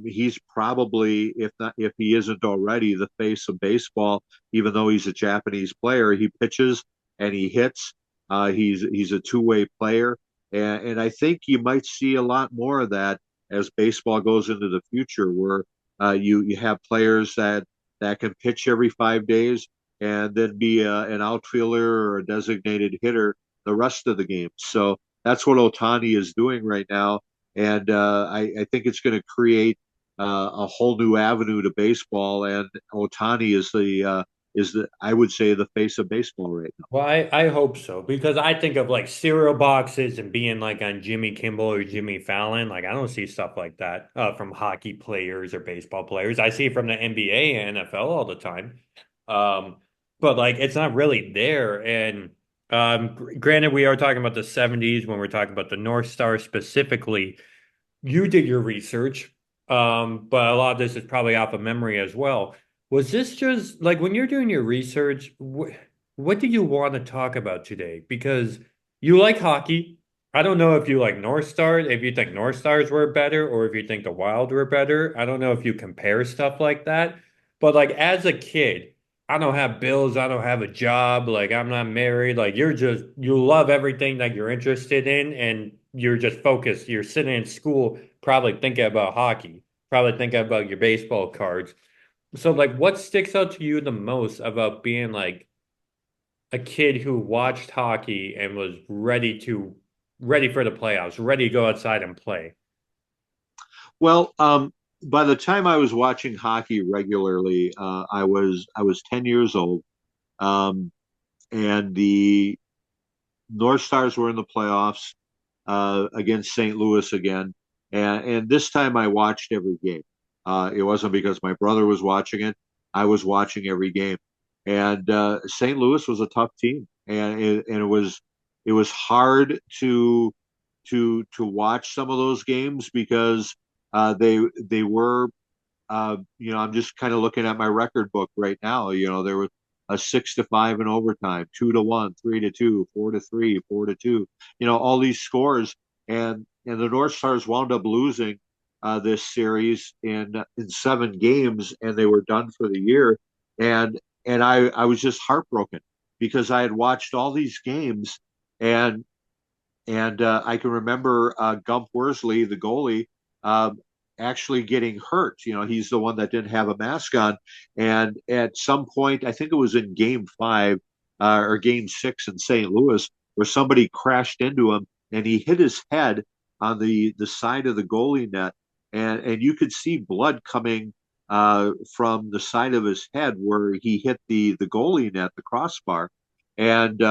he's probably, if he isn't already, the face of baseball. Even though he's a Japanese player, he pitches and he hits. He's a two-way player, and I think you might see a lot more of that as baseball goes into the future, where you have players that can pitch every 5 days and then be an outfielder or a designated hitter the rest of the game. So that's what Otani is doing right now, and I think it's going to create a whole new avenue to baseball. And Otani is the I would say the face of baseball right now. well, I hope so because I think of like cereal boxes and being like on Jimmy Kimmel or Jimmy Fallon. Like I don't see stuff like that from hockey players or baseball players. I see it from the NBA and NFL all the time. Um, but like it's not really there. And granted, we are talking about the 70s when we're talking about the North Star specifically. You did your research, but a lot of this is probably off of memory as well. Was this just like when you're doing your research, what do you want to talk about today? Because you like hockey. I don't know if you like North Stars, if you think North Stars were better, or if you think the Wild were better. I don't know if you compare stuff like that. But like as a kid, I don't have bills, I don't have a job, like I'm not married, like you love everything that you're interested in and you're just focused. You're sitting in school probably thinking about hockey, probably thinking about your baseball cards. So like what sticks out to you the most about being like a kid who watched hockey and was ready for the playoffs, ready to go outside and play? Well, by the time I was watching hockey regularly, I was 10 years old, um, and the North Stars were in the playoffs against St. Louis again, and this time I watched every game. It wasn't because my brother was watching it; I was watching every game, and St. Louis was a tough team, and it was hard to watch some of those games because they were I'm just kind of looking at my record book right now. There were a 6-5 in overtime, 2-1, 3-2, 4-3, 4-2. All these scores, and the North Stars wound up losing this series in 7 games, and they were done for the year. And I was just heartbroken because I had watched all these games, and I can remember Gump Worsley, the goalie, actually getting hurt. He's the one that didn't have a mask on. And at some point, I think it was in Game 5 or Game 6 in St. Louis, where somebody crashed into him and he hit his head on the side of the goalie net. And you could see blood coming from the side of his head where he hit the goalie net, the crossbar. And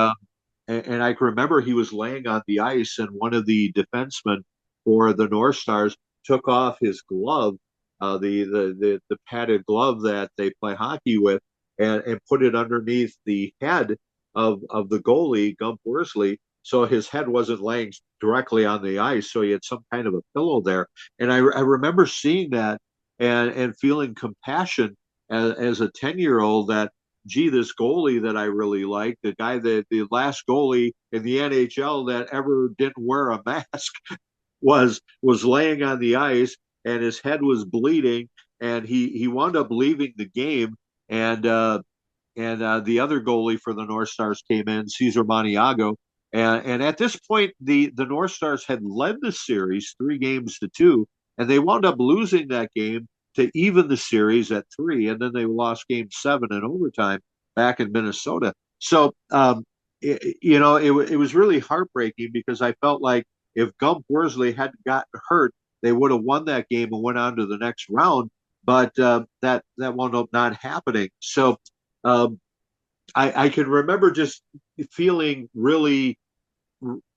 and I can remember he was laying on the ice, and one of the defensemen for the North Stars took off his glove, the padded glove that they play hockey with, and put it underneath the head of the goalie, Gump Worsley, so his head wasn't laying directly on the ice, so he had some kind of a pillow there. And I remember seeing that and feeling compassion as a 10-year-old that, gee, this goalie that I really like, the guy that the last goalie in the NHL that ever didn't wear a mask, was laying on the ice, and his head was bleeding, and he wound up leaving the game, and the other goalie for the North Stars came in, Cesar Maniago. And at this point, the North Stars had led the series 3-2, and they wound up losing that game to even the series at 3, and then they lost Game 7 in overtime back in Minnesota. So, it was really heartbreaking because I felt like if Gump Worsley hadn't gotten hurt, they would have won that game and went on to the next round. But that wound up not happening. So um, I can remember just feeling really,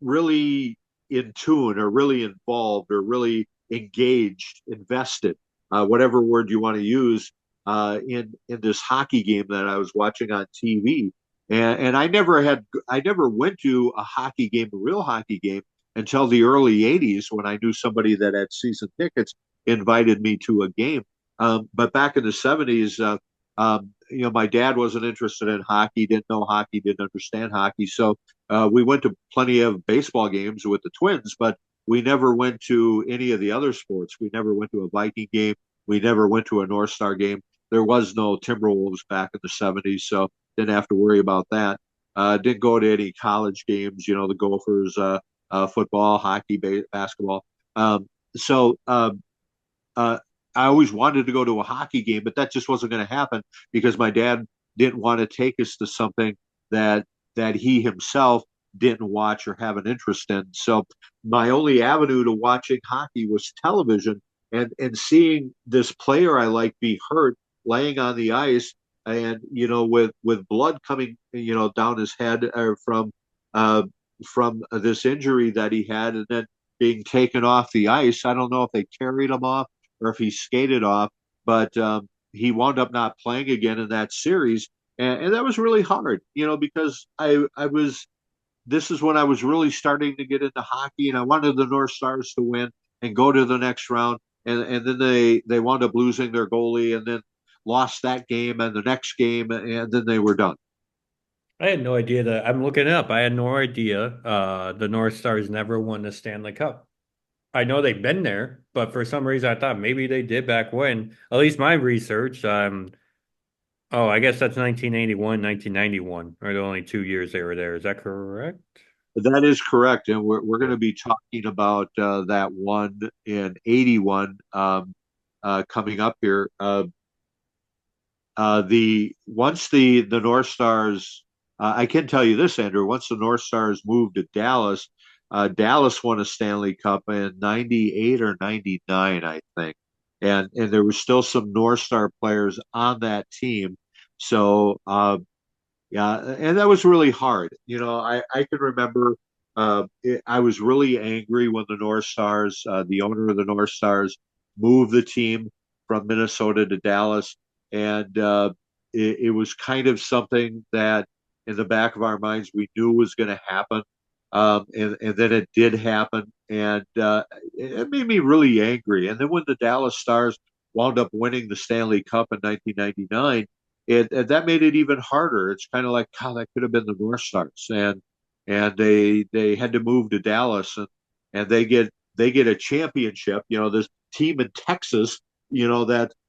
really in tune, or really involved, or really engaged, invested, whatever word you want to use, in this hockey game that I was watching on TV. And I never went to a hockey game, a real hockey game, until the early '80s, when I knew somebody that had season tickets invited me to a game. But back in the '70s, my dad wasn't interested in hockey, didn't know hockey, didn't understand hockey. So we went to plenty of baseball games with the Twins, but we never went to any of the other sports. We never went to a Viking game. We never went to a North Star game. There was no Timberwolves back in the '70s, so didn't have to worry about that. Didn't go to any college games, the Gophers, football, hockey, basketball. So uh, I always wanted to go to a hockey game, but that just wasn't going to happen because my dad didn't want to take us to something that he himself didn't watch or have an interest in. So my only avenue to watching hockey was television, and seeing this player I like be hurt, laying on the ice, and with blood coming down his head, uh, from this injury that he had, and then being taken off the ice. I don't know if they carried him off or if he skated off, but he wound up not playing again in that series, and that was really hard, because I was this is when I was really starting to get into hockey, and I wanted the North Stars to win and go to the next round, and then they wound up losing their goalie, and then lost that game and the next game, and then they were done. I had no idea that. I'm looking it up. I had no idea the North Stars never won the Stanley Cup. I know they've been there, but for some reason I thought maybe they did back when. At least my research. Oh, I guess that's 1981, 1991 are the only 2 years they were there. Is that correct? That is correct, and we're going to be talking about that one in '81 coming up here. The once the North Stars, I can tell you this, Andrew. Once the North Stars moved to Dallas, Dallas won a Stanley Cup in '98 or '99, I think, and there were still some North Star players on that team. So yeah, and that was really hard. I can remember I was really angry when the North Stars, the owner of the North Stars, moved the team from Minnesota to Dallas, and it was kind of something that in the back of our minds we knew was going to happen, and then it did happen, and it made me really angry. And then when the Dallas Stars wound up winning the Stanley Cup in 1999, and that made it even harder. It's kind of like, God, that could have been the North Stars, and they had to move to Dallas, and they get a championship. This team in Texas,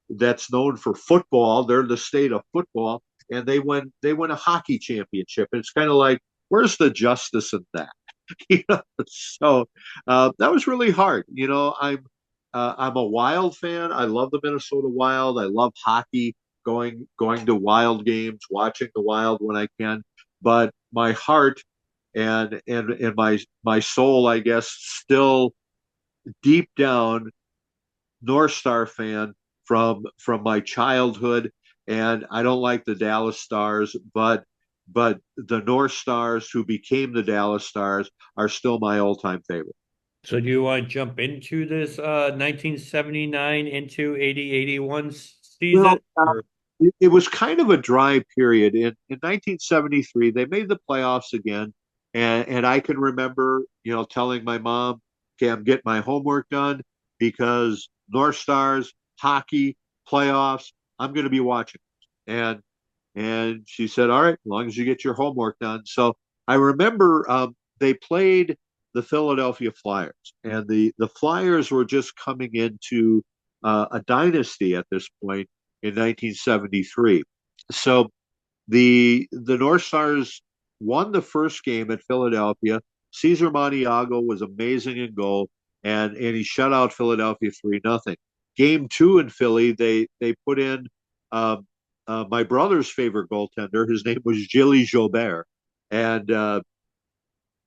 that's known for football. They're the state of football, and they win a hockey championship. And it's kind of like, where's the justice in that? So that was really hard. I'm a Wild fan. I love the Minnesota Wild. I love hockey, going to Wild games, watching the Wild when I can. But my heart and my soul, I guess, still deep down North Star fan from my childhood. And I don't like the Dallas Stars, but the North Stars, who became the Dallas Stars, are still my all time favorite. So do you want to jump into this 1979 into 80-81 Well, season? Or it was kind of a dry period. In 1973, they made the playoffs again. And I can remember, telling my mom, okay, I'm getting my homework done because North Stars, hockey, playoffs, I'm going to be watching. And and she said, all right, as long as you get your homework done. So I remember they played the Philadelphia Flyers, and the Flyers were just coming into a dynasty at this point in 1973. So the North Stars won the first game at Philadelphia. Cesar Montiago was amazing in goal, and he shut out Philadelphia 3-0. Game two in Philly, they put in um, my brother's favorite goaltender. His name was Gilles Jobert, and uh,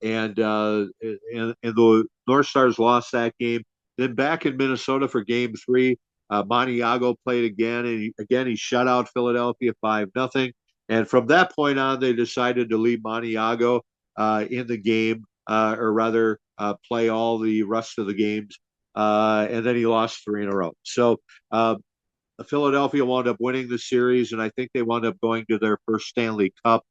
and the North Stars lost that game. Then back in Minnesota for Game Three, Montiago played again, and again he shut out Philadelphia 5-0. And from that point on, they decided to leave Montiago in the game, or rather, play all the rest of the games. And then he lost three in a row. So Philadelphia wound up winning the series, and I think they wound up going to their first Stanley Cup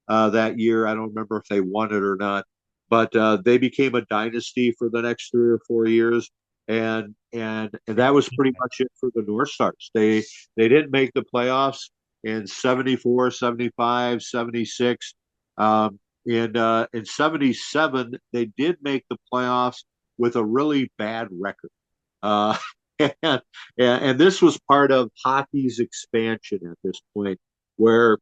that year. I don't remember if they won it or not, but they became a dynasty for the next 3 or 4 years, and that was pretty much it for the North Stars. They didn't make the playoffs in 74, 75, 76. In 77, they did make the playoffs with a really bad record. Uh, and, and this was part of hockey's expansion at this point, where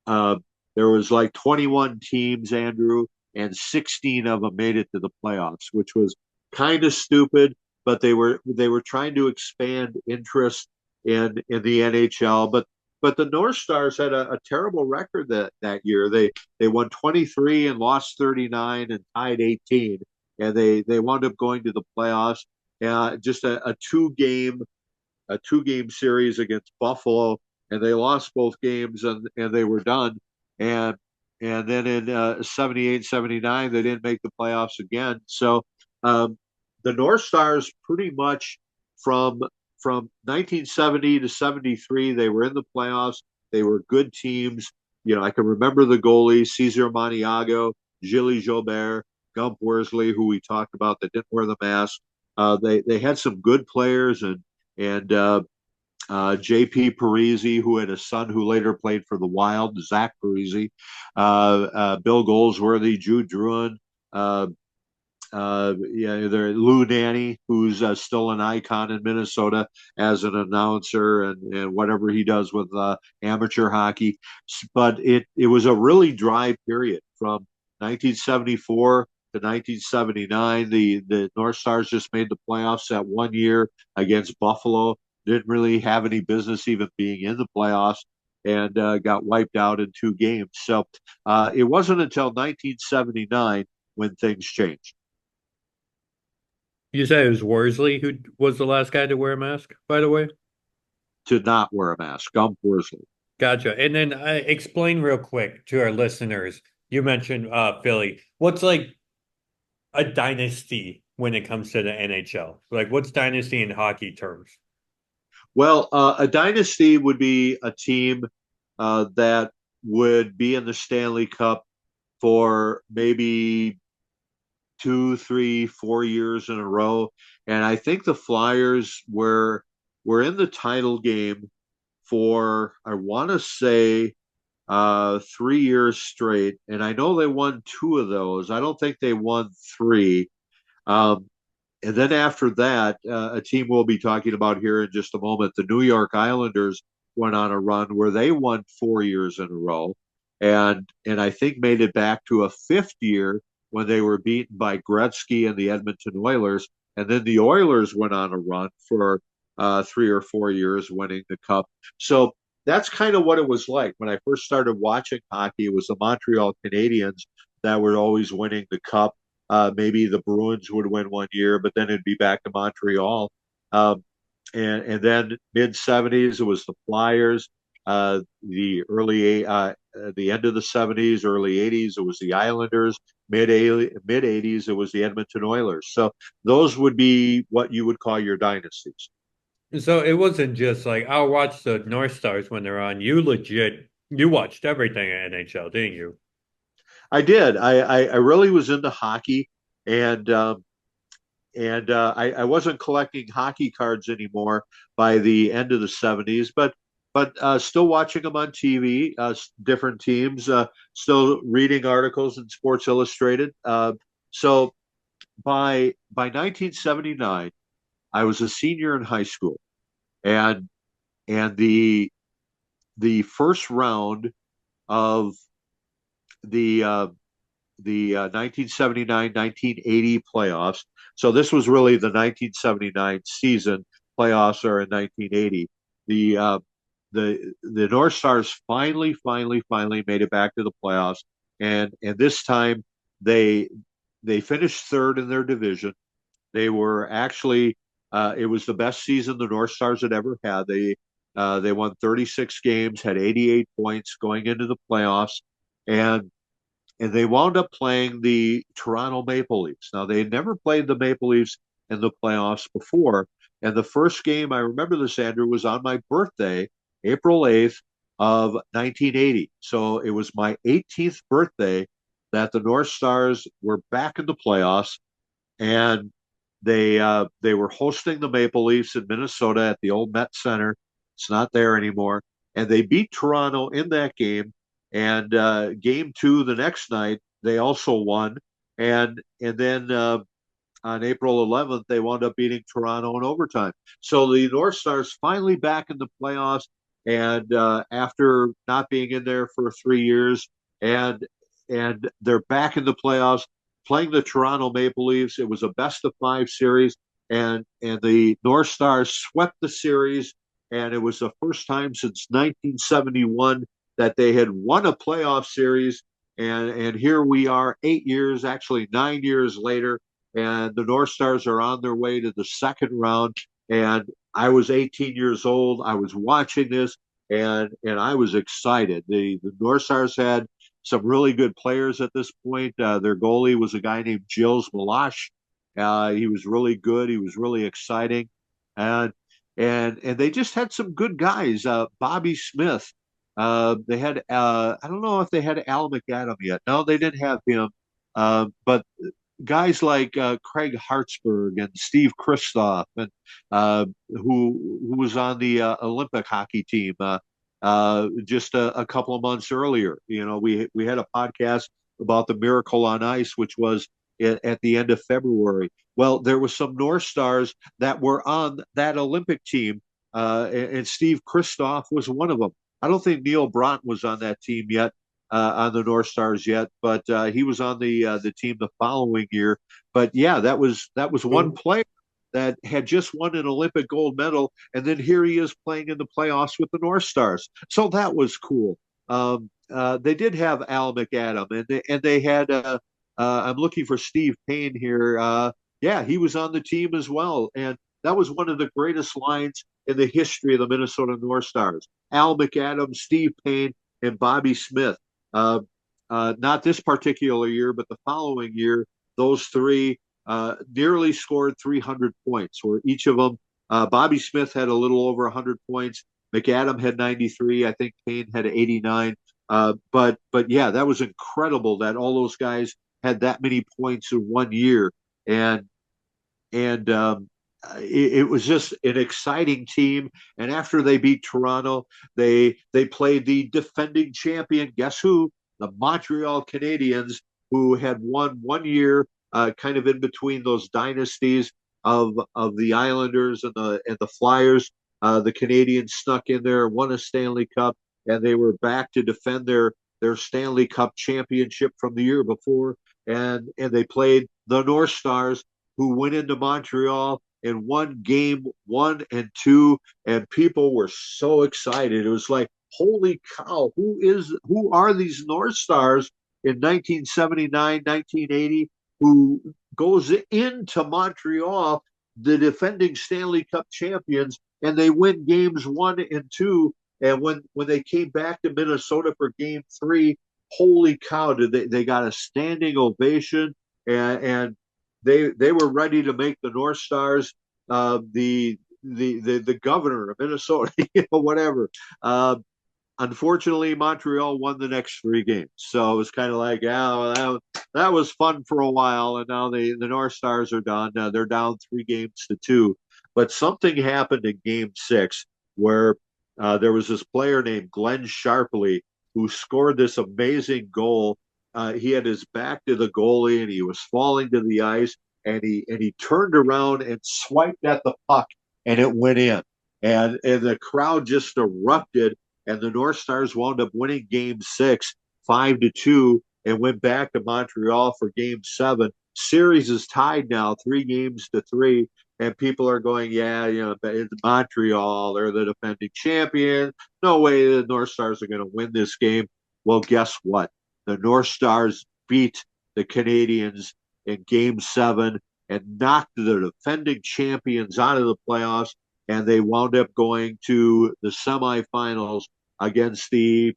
uh, there was like 21 teams, Andrew, and 16 of them made it to the playoffs, which was kind of stupid. But they were trying to expand interest in the NHL. But the North Stars had a terrible record that year. They won 23 and lost 39 and tied 18, and they wound up going to the playoffs. Just a two game series against Buffalo, and they lost both games, and they were done. And and then in 78, 79, they didn't make the playoffs again. So um, the North Stars pretty much from from 1970 to 73, they were in the playoffs. They were good teams. I can remember the goalies, Cesar Maniago, Gilles Jobert, Gump Worsley, who we talked about that didn't wear the mask. They had some good players, and J.P. Parisi, who had a son who later played for the Wild, Zach Parisi, Bill Goldsworthy, Jude Druin, there Lou Nanny, who's still an icon in Minnesota as an announcer and whatever he does with amateur hockey. But it was a really dry period from 1974 to 1979. The North Stars just made the playoffs that one year against Buffalo. Didn't really have any business even being in the playoffs, and got wiped out in two games. So it wasn't until 1979 when things changed. you said it was Worsley who was the last guy to wear a mask, by the way? To not wear a mask. Gump Worsley. Gotcha. And then explain real quick to our listeners. You mentioned Philly. What's like a dynasty when it comes to the NHL? Like, what's dynasty in hockey terms? Well, a dynasty would be a team that would be in the Stanley Cup for maybe 2, 3, 4 years in a row. And I think the Flyers were in the title game for, I want to say, 3 years straight. And I know they won two of those. I don't think they won three. Um, and then after that, a team we'll be talking about here in just a moment, the New York Islanders went on a run where they won 4 years in a row, and I think made it back to a fifth year when they were beaten by Gretzky and the Edmonton Oilers, and then the Oilers went on a run for 3 or 4 years, winning the cup. So that's kind of what it was like when I first started watching hockey. It was the Montreal Canadiens that were always winning the cup. Maybe the Bruins would win one year, but then it'd be back to Montreal. And then mid 70s, it was the Flyers. The end of the 70s, early 80s, it was the Islanders. Mid 80s, it was the Edmonton Oilers. So those would be what you would call your dynasties. So it wasn't just like I'll watch the North Stars when they're on. You watched everything at NHL, didn't you? I did. I really was into hockey, and I wasn't collecting hockey cards anymore by the end of the 70s, but still watching them on TV, different teams, still reading articles in Sports Illustrated. So by 1979, I was a senior in high school, and and the first round of the 1979-1980 playoffs. So this was really the 1979 season. Playoffs are in 1980. The the North Stars finally made it back to the playoffs, and this time they they finished third in their division. They were actually it was the best season the North Stars had ever had. They won 36 games, had 88 points going into the playoffs, and they wound up playing the Toronto Maple Leafs. Now, they had never played the Maple Leafs in the playoffs before. And the first game, I remember this, Andrew, was on my birthday, April 8th of 1980. So it was my 18th birthday that the North Stars were back in the playoffs. And they were hosting the Maple Leafs in Minnesota at the old Met Center. It's not there anymore. And they beat Toronto in that game. And game two the next night, they also won. And then on April 11th, they wound up beating Toronto in overtime. So the North Stars finally back in the playoffs, and after not being in there for 3 years, and they're back in the playoffs, playing the Toronto Maple Leafs. It was a best of five series, and the North Stars swept the series, and it was the first time since 1971 that they had won a playoff series. And here we are 8 years, actually 9 years later, and the North Stars are on their way to the second round. And I was 18 years old. I was watching this, and I was excited. The North Stars had some really good players at this point. Their goalie was a guy named Gilles Malash. He was really good. He was really exciting, and and they just had some good guys. Bobby Smith. They had I don't know if they had Al McAdam yet. No, they didn't have him. But guys like Craig Hartsburg and Steve Kristoff, and who was on the Olympic hockey team just a couple of months earlier. You know, we had a podcast about the Miracle on Ice, which was at the end of February. Well, there was some North Stars that were on that Olympic team, and Steve Kristoff was one of them. I don't think Neil Bront was on that team yet, on the North Stars yet, but he was on the team the following year. But yeah, that was one player that had just won an Olympic gold medal, and then here he is playing in the playoffs with the North Stars. So that was cool. They did have Al McAdam, and they had. I'm looking for Steve Payne here. Yeah, he was on the team as well, and that was one of the greatest lines in the history of the Minnesota North Stars. Al McAdam, Steve Payne, and Bobby Smith. Not this particular year, but the following year, those three nearly scored 300 points, where each of them, Bobby Smith had a little over 100 points. McAdam had 93. I think Payne had 89. But yeah, that was incredible that all those guys had that many points in one year. And it was just an exciting team. And after they beat Toronto, they played the defending champion. Guess who? The Montreal Canadiens, who had won 1 year, kind of in between those dynasties of the Islanders and the Flyers. The Canadiens snuck in there, won a Stanley Cup, and they were back to defend their Stanley Cup championship from the year before. And they played the North Stars, who went into Montreal and won game 1 and 2, and people were so excited. It was like, holy cow, who are these North Stars in 1979, 1980, who goes into Montreal, the defending Stanley Cup champions, and they win games 1 and 2. And when they came back to Minnesota for game 3, holy cow, they got a standing ovation, and they were ready to make the North Stars the governor of Minnesota, whatever. Unfortunately, Montreal won the next 3 games, so it was kind of like, yeah, well, that was fun for a while, and now the North Stars are done. They're down 3 games to 2, but something happened in Game 6 where there was this player named Glenn Sharpley who scored this amazing goal. He had his back to the goalie and he was falling to the ice, and he turned around and swiped at the puck, and it went in, and the crowd just erupted, and the North Stars wound up winning Game 6 5-2 and went back to Montreal for Game 7. Series is tied now 3 games to 3, and people are going, yeah, it's Montreal, they're the defending champion. No way the North Stars are going to win this game. Well, guess what? The North Stars beat the Canadiens in Game 7 and knocked the defending champions out of the playoffs, and they wound up going to the semifinals against the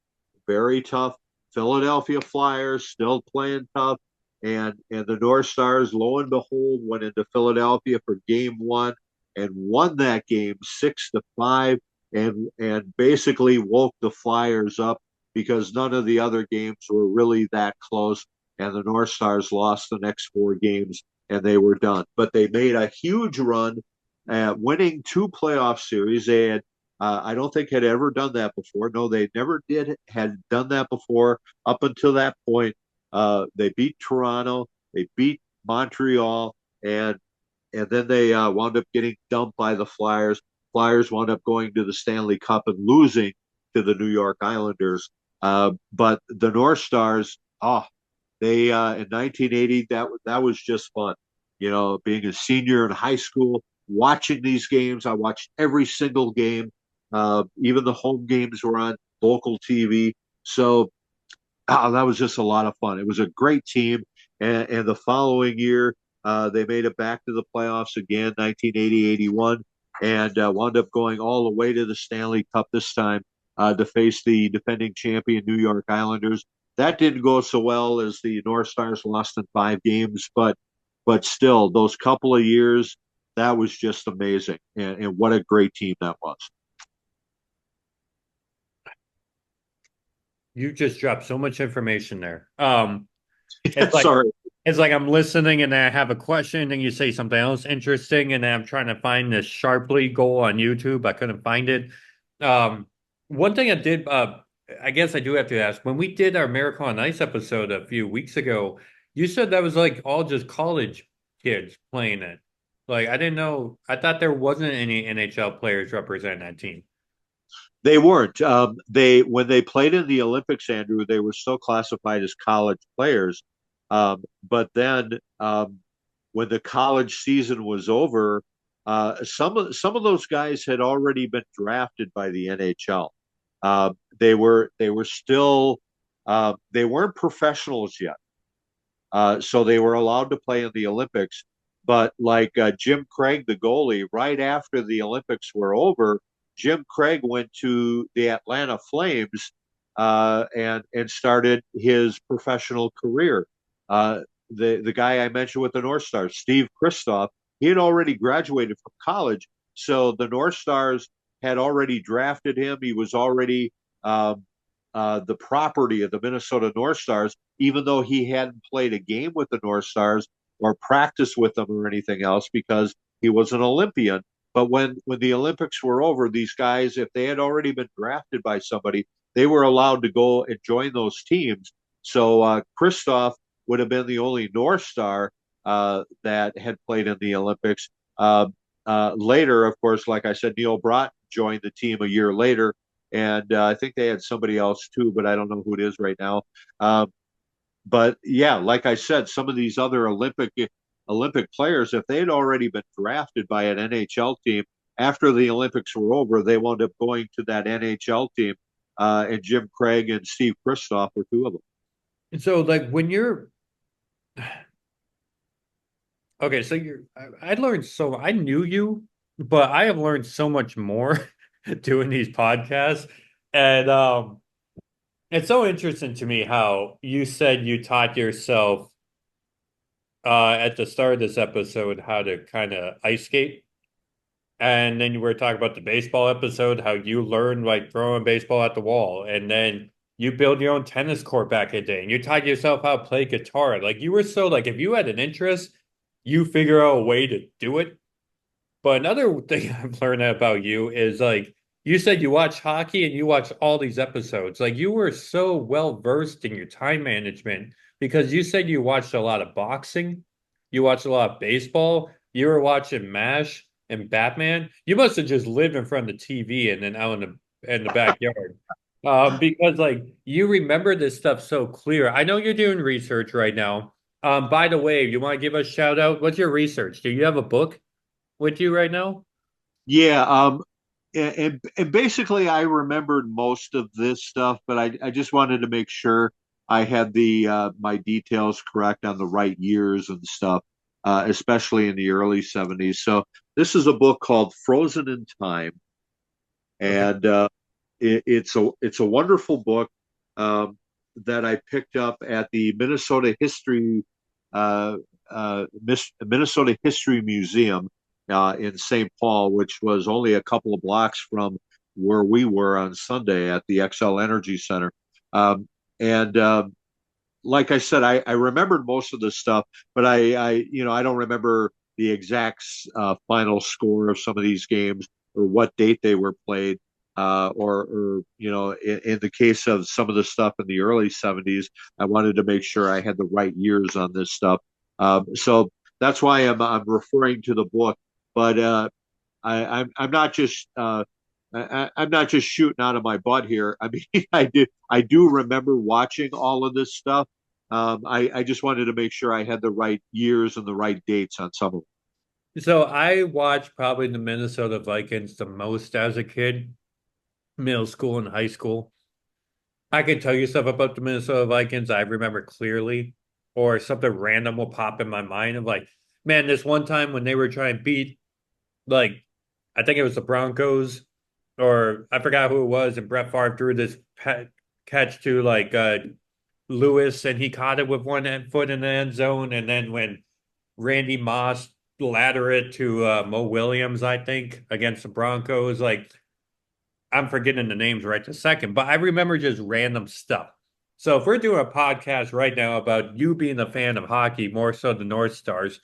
very tough Philadelphia Flyers, still playing tough. And the North Stars, lo and behold, went into Philadelphia for Game 1 and won that game 6-5, and basically woke the Flyers up, because none of the other games were really that close, and the North Stars lost the next 4 games and they were done. But they made a huge run at winning 2 playoff series. They had, I don't think, had ever done that before. No, they never had done that before up until that point. They beat Toronto, they beat Montreal, and then they wound up getting dumped by the Flyers. Flyers wound up going to the Stanley Cup and losing to the New York Islanders. But the North Stars, they in 1980, that was just fun. Being a senior in high school, watching these games. I watched every single game. Even the home games were on local TV. So that was just a lot of fun. It was a great team. And the following year, they made it back to the playoffs again, 1980-81, and wound up going all the way to the Stanley Cup this time to face the defending champion New York Islanders. That didn't go so well, as the North Stars lost in 5 games, but still, those couple of years, that was just amazing. And what a great team that was. You just dropped so much information there. It's like, Sorry. It's like I'm listening and I have a question and you say something else interesting, and I'm trying to find this Sharpley goal on YouTube. I couldn't find it. One thing I did, I guess I do have to ask, when we did our Miracle on Ice episode a few weeks ago, you said that was like all just college kids playing it. Like, I didn't know. I thought there wasn't any NHL players representing that team. They weren't. When they played in the Olympics, Andrew, they were still classified as college players. But then when the college season was over, some of those guys had already been drafted by the NHL. They were still they weren't professionals yet, so they were allowed to play in the Olympics. But like Jim Craig, the goalie, right after the Olympics were over, Jim Craig went to the Atlanta Flames and started his professional career. The guy I mentioned with the North Stars, Steve Kristoff, he had already graduated from college, so the North Stars had already drafted him. He was already the property of the Minnesota North Stars, even though he hadn't played a game with the North Stars or practiced with them or anything else, because he was an Olympian. But when the Olympics were over, these guys, if they had already been drafted by somebody, they were allowed to go and join those teams. So Kristoff would have been the only North Star that had played in the Olympics. Later, of course, like I said, Neil Broughton joined the team a year later, and I think they had somebody else too, but I don't know who it is right now. But yeah, like I said, some of these other Olympic players, if they had already been drafted by an NHL team after the Olympics were over, they wound up going to that NHL team. And Jim Craig and Steve Kristoff were two of them. And so, like, when you're okay, so I learned so I knew you, but I have learned so much more doing these podcasts. And it's so interesting to me how you said you taught yourself at the start of this episode how to kind of ice skate. And then you were talking about the baseball episode, how you learned like throwing baseball at the wall. And then you build your own tennis court back in the day. And you taught yourself how to play guitar. Like you were so like if you had an interest, you figure out a way to do it. But another thing I've learned about you is like you said you watch hockey and you watch all these episodes. Like you were so well versed in your time management because you said you watched a lot of boxing, you watched a lot of baseball, you were watching MASH and Batman. You must have just lived in front of the TV and then out in the backyard. Because like you remember this stuff so clear. I know you're doing research right now. By the way, you want to give us a shout out? What's your research? Do you have a book with you right now? Yeah, and basically I remembered most of this stuff, but I just wanted to make sure I had the my details correct on the right years and stuff, especially in the early 70s. So this is a book called Frozen in Time, Okay. and it's a wonderful book that I picked up at the uh, Minnesota History Museum in St. Paul, which was only a couple of blocks from where we were on Sunday at the XL Energy Center. And like I said, I remembered most of this stuff, but I don't remember the exact final score of some of these games or what date they were played. Or in the case of some of the stuff in the early 70s, I wanted to make sure I had the right years on this stuff. So that's why I'm referring to the book. But I'm not just I'm not just shooting out of my butt here. I mean, I do remember watching all of this stuff. I just wanted to make sure I had the right years and the right dates on some of So I watched probably the Minnesota Vikings the most as a kid, middle school and high school. I can tell you stuff about the Minnesota Vikings I remember clearly, or something random will pop in my mind of like, man, this one time when they were trying to beat like I think it was the Broncos, or I forgot who it was, and Brett Favre threw this catch to like Lewis, and he caught it with one foot in the end zone, and then when Randy Moss ladder it to Mo Williams, I think, against the Broncos, like I'm forgetting the names right this second, but I remember just random stuff. So if we're doing a podcast right now about you being a fan of hockey, more so the North Stars,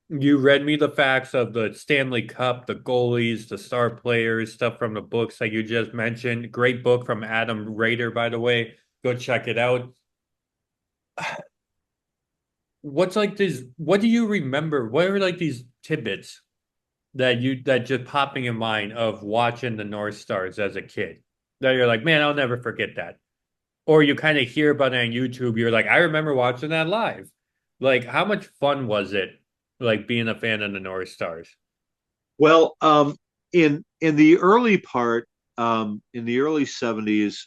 you read me the facts of the Stanley Cup, the goalies, the star players, stuff from the books that you just mentioned. Great book from Adam Rader, by the way. Go check it out. What's like this? What do you remember? What are like these tidbits that just popping in mind of watching the North Stars as a kid? That you're like, man, I'll never forget that. Or you kind of hear about it on YouTube, you're like, I remember watching that live. Like, how much fun was it, like being a fan of the North Stars? Well, in the early part, in the early 70s,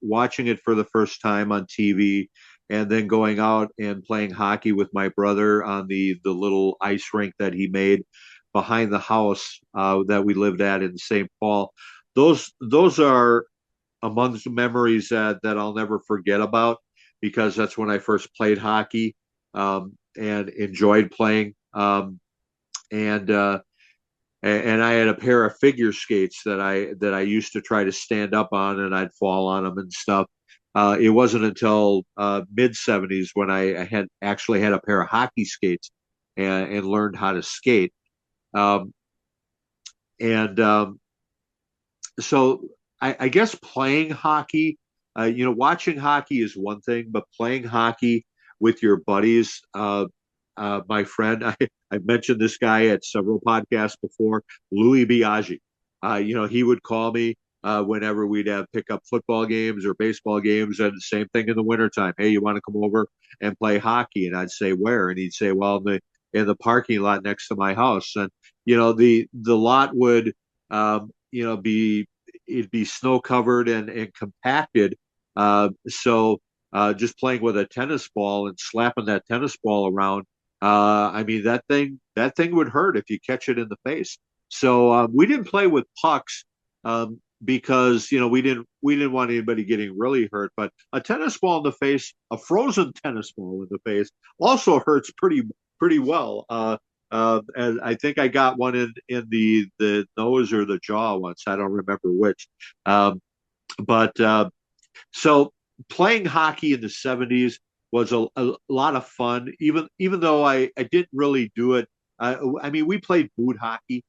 watching it for the first time on TV, and then going out and playing hockey with my brother on the little ice rink that he made behind the house that we lived at in St. Paul. Those are amongst the memories that I'll never forget about because that's when I first played hockey and enjoyed playing. And and I had a pair of figure skates that I used to try to stand up on, and I'd fall on them and stuff. It wasn't until mid 70s when I had actually had a pair of hockey skates and learned how to skate. Um, and so I guess playing hockey, watching hockey is one thing, but playing hockey with your buddies, my friend, I mentioned this guy at several podcasts before, Louis Biaggi. He would call me whenever we'd have pickup football games or baseball games, and the same thing in the wintertime. Hey, you want to come over and play hockey? And I'd say, where? And he'd say, well, in the parking lot next to my house. And the lot would be it'd be snow covered and compacted. So just playing with a tennis ball and slapping that tennis ball around, I mean that thing would hurt if you catch it in the face. So we didn't play with pucks because we didn't want anybody getting really hurt. But a tennis ball in the face, a frozen tennis ball in the face, also hurts pretty well. And I think I got one in the nose or the jaw once. I don't remember which. But so playing hockey in the 70s was a lot of fun, even though I didn't really do it. I mean, we played boot hockey,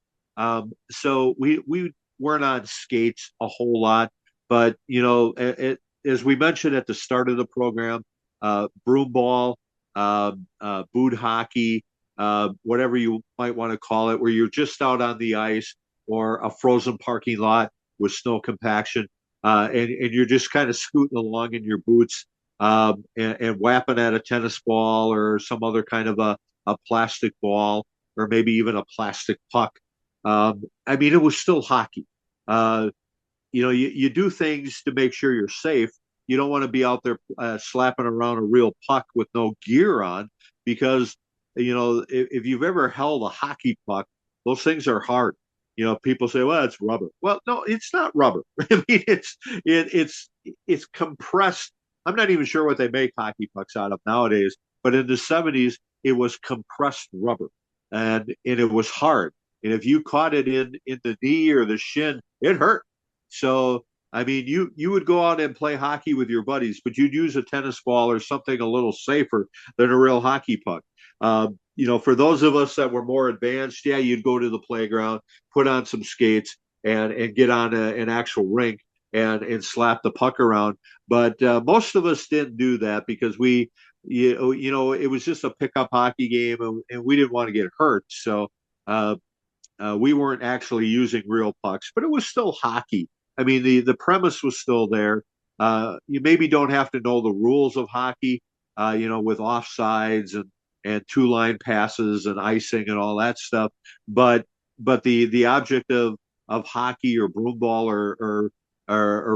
so we weren't on skates a whole lot. But as we mentioned at the start of the program, broom ball, boot hockey, whatever you might want to call it, where you're just out on the ice or a frozen parking lot with snow compaction, and you're just kind of scooting along in your boots and whapping at a tennis ball or some other kind of a plastic ball or maybe even a plastic puck. I mean, it was still hockey. You do things to make sure you're safe. You don't want to be out there slapping around a real puck with no gear on because if you've ever held a hockey puck, those things are hard. People say, "Well, it's rubber." Well, no, it's not rubber. I mean, it's compressed. I'm not even sure what they make hockey pucks out of nowadays, but in the 70s, it was compressed rubber, and it was hard. And if you caught it in the knee or the shin, it hurt. So I mean, you would go out and play hockey with your buddies, but you'd use a tennis ball or something a little safer than a real hockey puck. For those of us that were more advanced, yeah, you'd go to the playground, put on some skates, and get on an actual rink and slap the puck around. But most of us didn't do that because it was just a pickup hockey game, and we didn't want to get hurt. So we weren't actually using real pucks, but it was still hockey. I mean, the premise was still there. You maybe don't have to know the rules of hockey, with offsides and two line passes and icing and all that stuff. But the object of hockey or broom ball or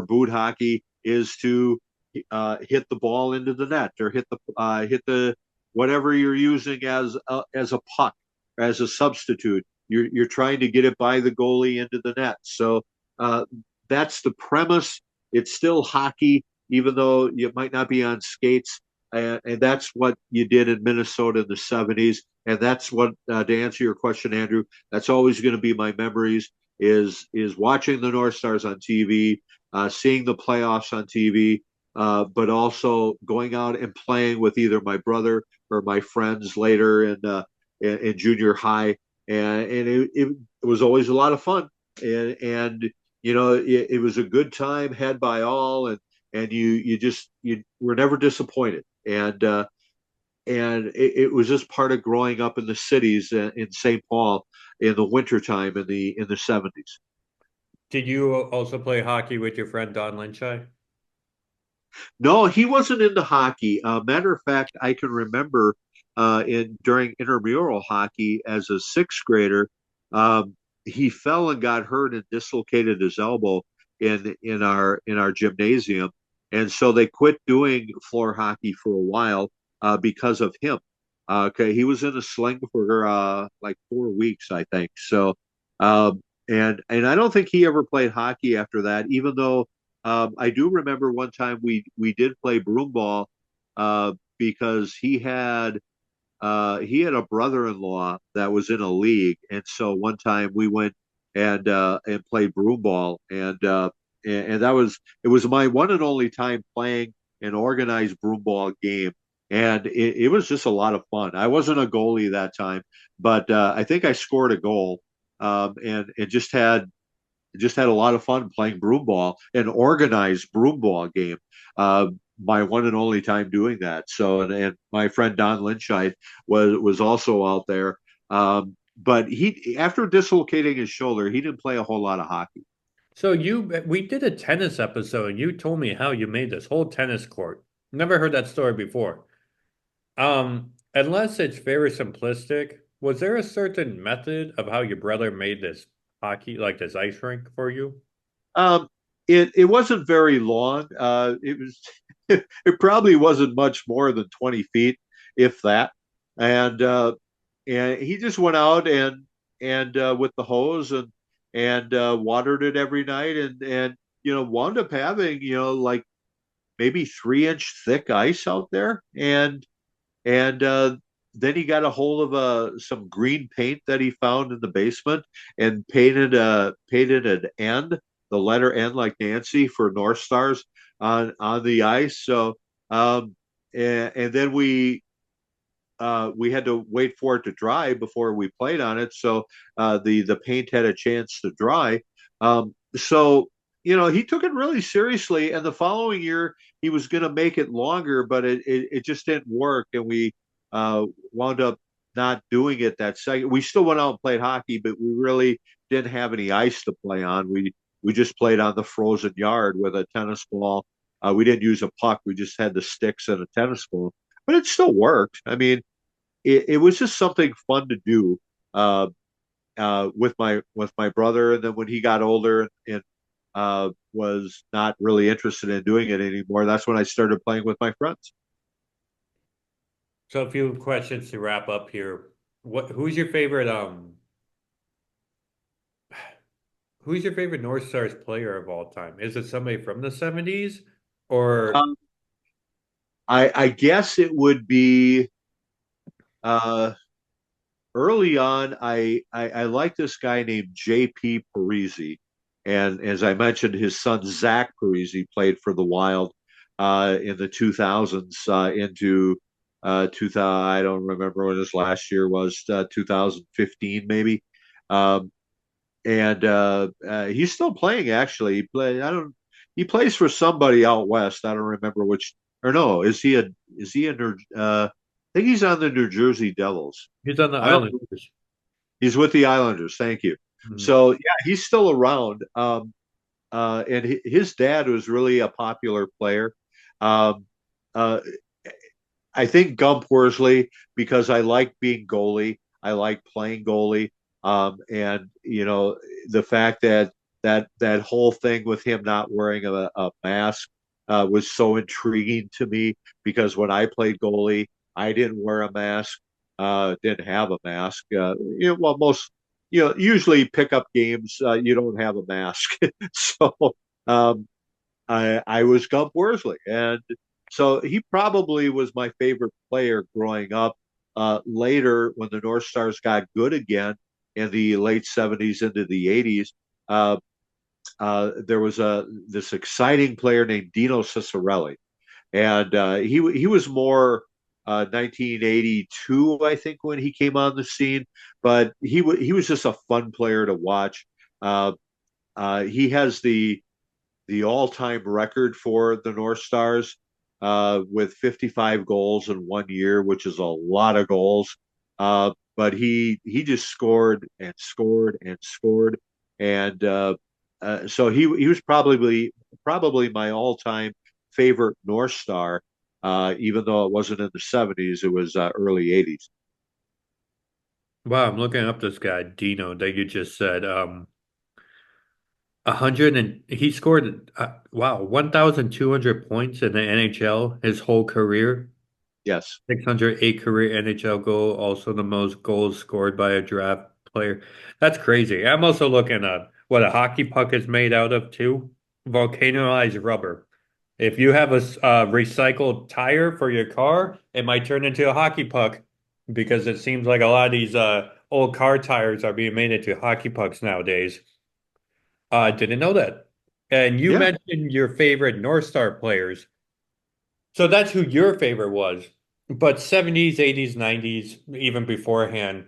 boot hockey is to hit the ball into the net or hit the whatever you're using as a puck, as a substitute. You're trying to get it by the goalie into the net. So that's the premise. It's still hockey, even though you might not be on skates. And that's what you did in Minnesota in the 70s. And that's what, to answer your question, Andrew, that's always going to be my memories is watching the North Stars on TV, seeing the playoffs on TV, but also going out and playing with either my brother or my friends later in junior high. And it was always a lot of fun. And it was a good time had by all. And you were never disappointed. And it was just part of growing up in the cities in St. Paul in the wintertime in the 70s. Did you also play hockey with your friend Don Lynchai? No, he wasn't into hockey. Matter of fact, I can remember during intramural hockey as a sixth grader, he fell and got hurt and dislocated his elbow in our gymnasium, and so they quit doing floor hockey for a while because of him. Okay, he was in a sling for like 4 weeks, I think. So, and I don't think he ever played hockey after that. Even though I do remember one time we did play broom ball because he had a brother-in-law that was in a league, and so one time we went and played broom ball, and it was my one and only time playing an organized broom ball game, and it was just a lot of fun. I wasn't a goalie that time, but I think I scored a goal, and it just had a lot of fun playing broomball, an organized broomball game. My one and only time doing that. So, and my friend Don Lynchite was also out there. But he, after dislocating his shoulder, he didn't play a whole lot of hockey. So we did a tennis episode, and you told me how you made this whole tennis court. Never heard that story before. Unless it's very simplistic, was there a certain method of how your brother made this hockey, like this ice rink for you? Um, it wasn't very long. It was it probably wasn't much more than 20 feet, if that. And and he just went out and with the hose and watered it every night and wound up having like maybe 3 inch thick ice out there and then he got a hold of some green paint that he found in the basement and painted an N, the letter N like Nancy for North Stars on the ice. So and then we had to wait for it to dry before we played on it. So the paint had a chance to dry. So he took it really seriously, and the following year he was going to make it longer, but it just didn't work, and we wound up not doing it that second. We still went out and played hockey, but we really didn't have any ice to play on. We just played on the frozen yard with a tennis ball. We didn't use a puck. We just had the sticks and a tennis ball, but it still worked. I mean, it was just something fun to do with my brother. And then when he got older and was not really interested in doing it anymore, that's when I started playing with my friends. So a few questions to wrap up here. Who's your favorite North Stars player of all time? Is it somebody from the 70s or Um, I guess it would be uh, early on. I like this guy named J.P. Parisi, and as I mentioned, his son Zach Parisi played for the Wild in the 2000s into 2000. I don't remember what his last year was, 2015 maybe. Um, and he's still playing. Actually, he play. I don't. He plays for somebody out west. I don't remember which. Or no, is he a? I think he's on the New Jersey Devils. he's on the I don't. Islanders? He's with the Islanders. Thank you. Mhm. So yeah, he's still around. And his dad was really a popular player. Um, uh, I think Gump Worsley because I like being goalie. I like playing goalie. And the fact that whole thing with him not wearing a mask was so intriguing to me because when I played goalie, I didn't wear a mask. Didn't have a mask. Well, usually pickup games you don't have a mask. So um, I was Gump Worsley, and so he probably was my favorite player growing up. Later, when the North Stars got good again in the late '70s into the '80s, there was this exciting player named Dino Ciccarelli, and he was more 1982, I think, when he came on the scene. But he was just a fun player to watch. Uh, he has the all-time record for the North Stars with 55 goals in 1 year, which is a lot of goals. But he just scored and scored and scored, and so he was probably my all-time favorite North Star. Even though it wasn't in the '70s, it was early '80s. Wow, I'm looking up this guy, Dino, that you just said. 100 and he scored 1,200 points in the NHL his whole career. Yes. 608 career NHL goal, also the most goals scored by a draft player. That's crazy. I'm also looking at what a hockey puck is made out of too. Volcanoized rubber. If you have a recycled tire for your car, it might turn into a hockey puck because it seems like a lot of these old car tires are being made into hockey pucks nowadays. I didn't know that. And you Yeah. mentioned your favorite North Star players. So that's who your favorite was. But 70s, 80s, 90s, even beforehand,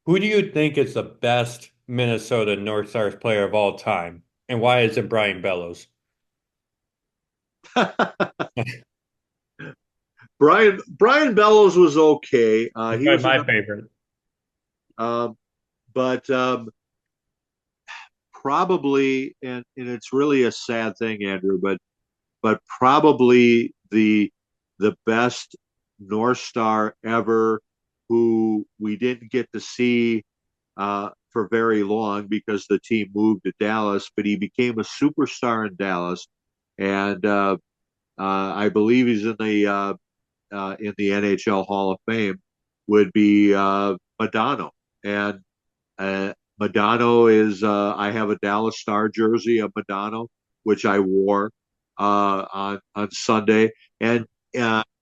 who do you think is the best Minnesota North Stars player of all time? And why is it Brian Bellows? Brian Bellows was okay. He's He probably was a my favorite. um, but probably, and it's really a sad thing, Andrew, but probably the best North Star ever, who we didn't get to see for very long because the team moved to Dallas, but he became a superstar in Dallas, and I believe he's in the NHL Hall of Fame. Would be Madonna, and Madonna is I have a Dallas Star jersey of Madonna, which I wore on Sunday, and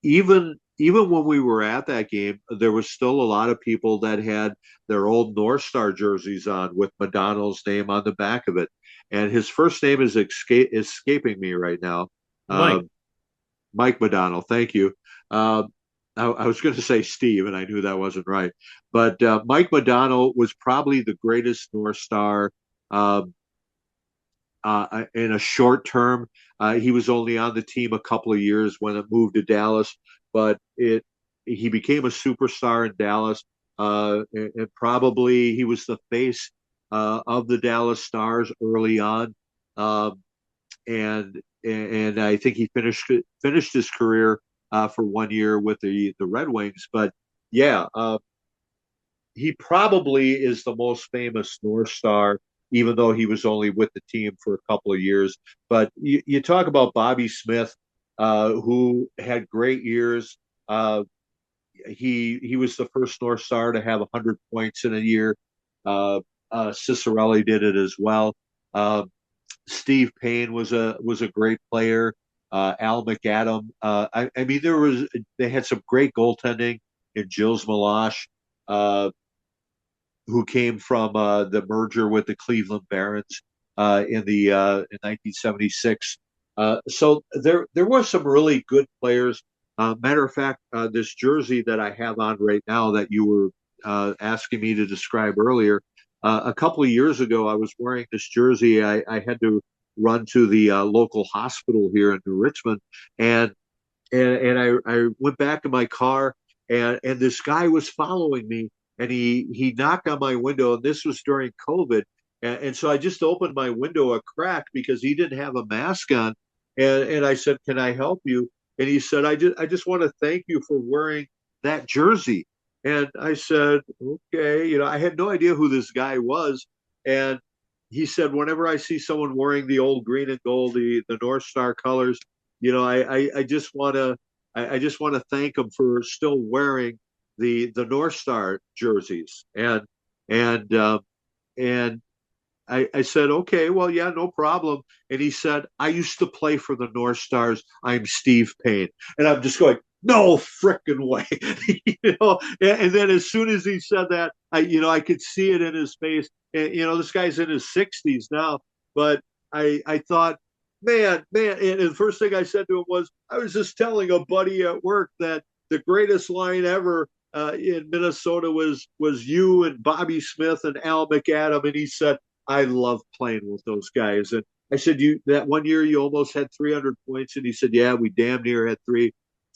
even when we were at that game, there was still a lot of people that had their old North Star jerseys on with Madonna's name on the back of it, and his first name is escaping me right now. Mike. Mike Madonna, thank you. Uh, I was going to say Steve, and I knew that wasn't right. But Mike Madonna was probably the greatest North Star um, in a short term. He was only on the team a couple of years when it moved to Dallas, but it he became a superstar in Dallas. And probably he was the face of the Dallas Stars early on, um, and I think he finished his career for 1 year with the Red Wings. But yeah, he probably is the most famous North Star, even though he was only with the team for a couple of years. But you talk about Bobby Smith, who had great years. He was the first North Star to have 100 points in a year. Cicerelli did it as well. Steve Payne was a great player. Al McAdam. I mean, they had some great goaltending in Gilles Meloche, uh, who came from the merger with the Cleveland Barons in 1976. So there were some really good players. Matter of fact, this jersey that I have on right now that you were asking me to describe earlier, a couple of years ago, I was wearing this jersey. I had to run to the local hospital here in New Richmond, and I went back in my car, and this guy was following me, and he knocked on my window, and this was during COVID, and so I just opened my window a crack because he didn't have a mask on, and I said, "Can I help you?" And he said, "I just want to thank you for wearing that jersey." And I said, "Okay," I had no idea who this guy was, and he said, "Whenever I see someone wearing the old green and gold, the North Star colors, I just want to I just want to thank them for still wearing the North Star jerseys." And and I said, "Okay, well, yeah, no problem." And he said, "I used to play for the North Stars. I'm Steve Payne." And I'm just going, "No frickin' way." And then as soon as he said that, I could see it in his face. And this guy's in his 60s now, but I thought, man, and the first thing I said to him was, I was just telling a buddy at work that the greatest line ever in Minnesota was you and Bobby Smith and Al McAdam, and he said, "I love playing with those guys." And I said, "You that 1 year you almost had 300 points," and he said, "Yeah, we damn near had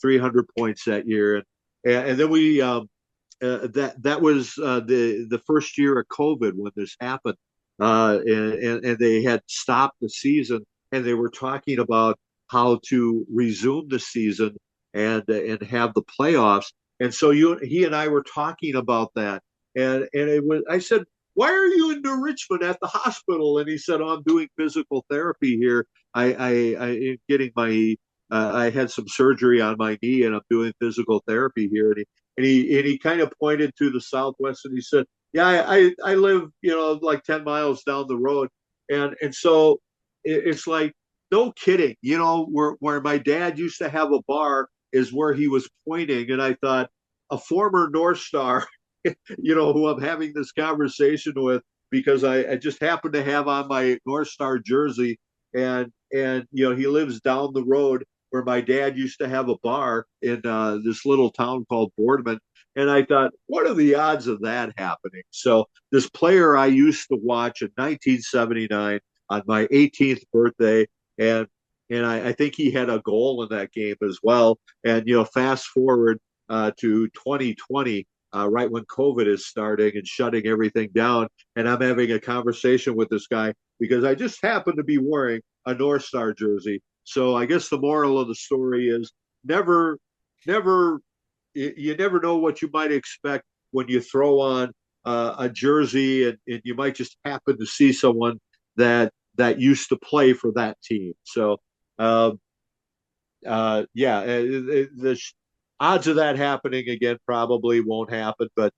300 points that year." And then we that was the first year of COVID when this happened, and they had stopped the season, and they were talking about how to resume the season and have the playoffs. And so he and I were talking about that, and it was I said, "Why are you in New Richmond at the hospital?" And he said, "Oh, I'm doing physical therapy here. I getting my I had some surgery on my knee, and I'm doing physical therapy here." And he kind of pointed to the southwest, and he said, "Yeah, I live like 10 miles down the road." And so it's like, no kidding, where my dad used to have a bar is where he was pointing, and I thought, a former North Star, who I'm having this conversation with because I just happened to have on my North Star jersey, and he lives down the road. where my dad used to have a bar in this little town called Boardman. And I thought, what are the odds of that happening? So this player I used to watch in 1979 on my 18th birthday, and I think he had a goal in that game as well. And fast forward to 2020, right when COVID is starting and shutting everything down, and I'm having a conversation with this guy because I just happen to be wearing a North Star jersey. So I guess the moral of the story is never, never, you never know what you might expect when you throw on a jersey, and you might just happen to see someone that used to play for that team. So, um, yeah, the odds of that happening again probably won't happen. But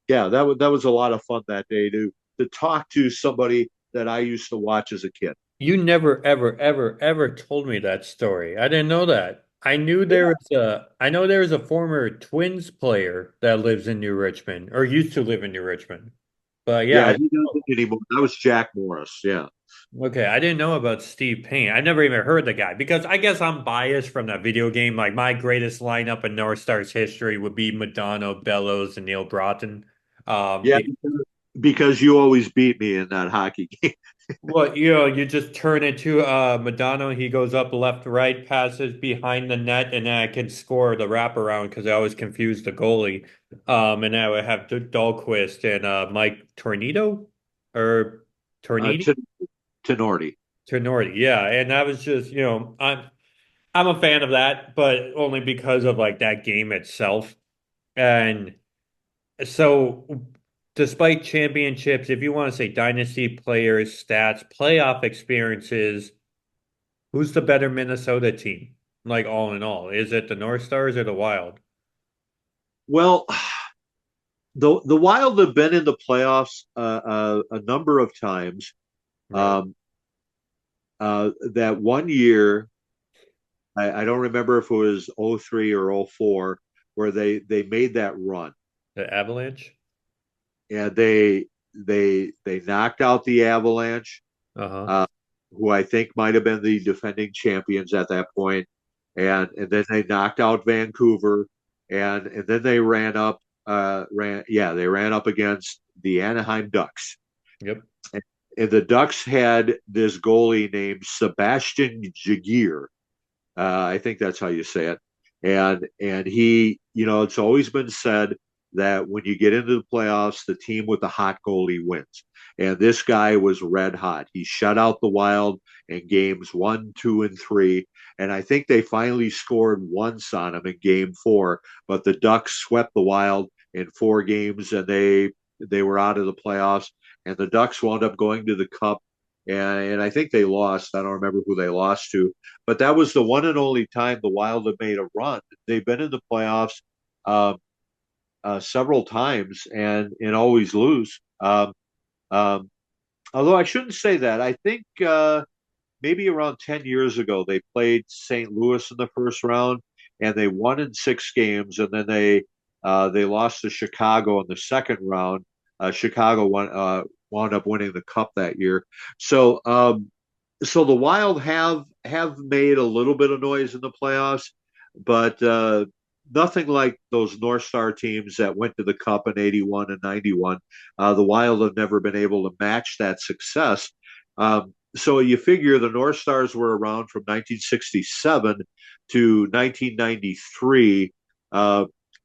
yeah, that was a lot of fun that day to talk to somebody that I used to watch as a kid. You never, ever, ever, ever told me that story. I didn't know that. I know there was a former Twins player that lives in New Richmond or used to live in New Richmond. But yeah, Yeah, he doesn't anymore. That was Jack Morris. Yeah. okay, I didn't know about Steve Payne. I never even heard the guy because I guess I'm biased from that video game. Like my greatest lineup in North Stars history would be Madonna, Bellows, and Neil Broughton. Um, Yeah, because you always beat me in that hockey game. Well, you just turn it to Madonna. He goes up left, right, passes behind the net, and then I can score the wraparound because I always confuse the goalie. And I would have Dahlquist and Mike Tornado or uh, Tornidi? to Tenorti. Tornorti. Yeah. And that was just, I'm a fan of that, but only because of like that game itself. And so, despite championships, if you want to say dynasty players, stats, playoff experiences, who's the better Minnesota team? Like all in all, is it the North Stars or the Wild? Well, the Wild have been in the playoffs a number of times. Right. Um, that one year, I don't remember if it was '03 or '04, where they made that run, The Avalanche? and they knocked out the Avalanche, Uh-huh. uh, who I think might have been the defending champions at that point, and then they knocked out Vancouver, and then they ran up against the Anaheim Ducks, Yep. and the Ducks had this goalie named Sebastian Jagier. I think that's how you say it. And he, it's always been said that when you get into the playoffs, the team with the hot goalie wins. And this guy was red hot. He shut out the Wild in games 1, 2, and 3. And I think they finally scored once on him in game 4, but the Ducks swept the Wild in 4 games, and they were out of the playoffs. And the Ducks wound up going to the Cup, and I think they lost. I don't remember who they lost to, but that was the one and only time the Wild have made a run. They've been in the playoffs uh, several times and always lose. Um, although I shouldn't say that. I think maybe around 10 years ago they played St. Louis in the first round and they won in 6 games, and then they lost to Chicago in the second round. Chicago wound up winning the cup that year. So the Wild have made a little bit of noise in the playoffs, but nothing like those North Star teams that went to the Cup in '81 and '91. The Wild have never been able to match that success. So you figure the North Stars were around from 1967 to 1993.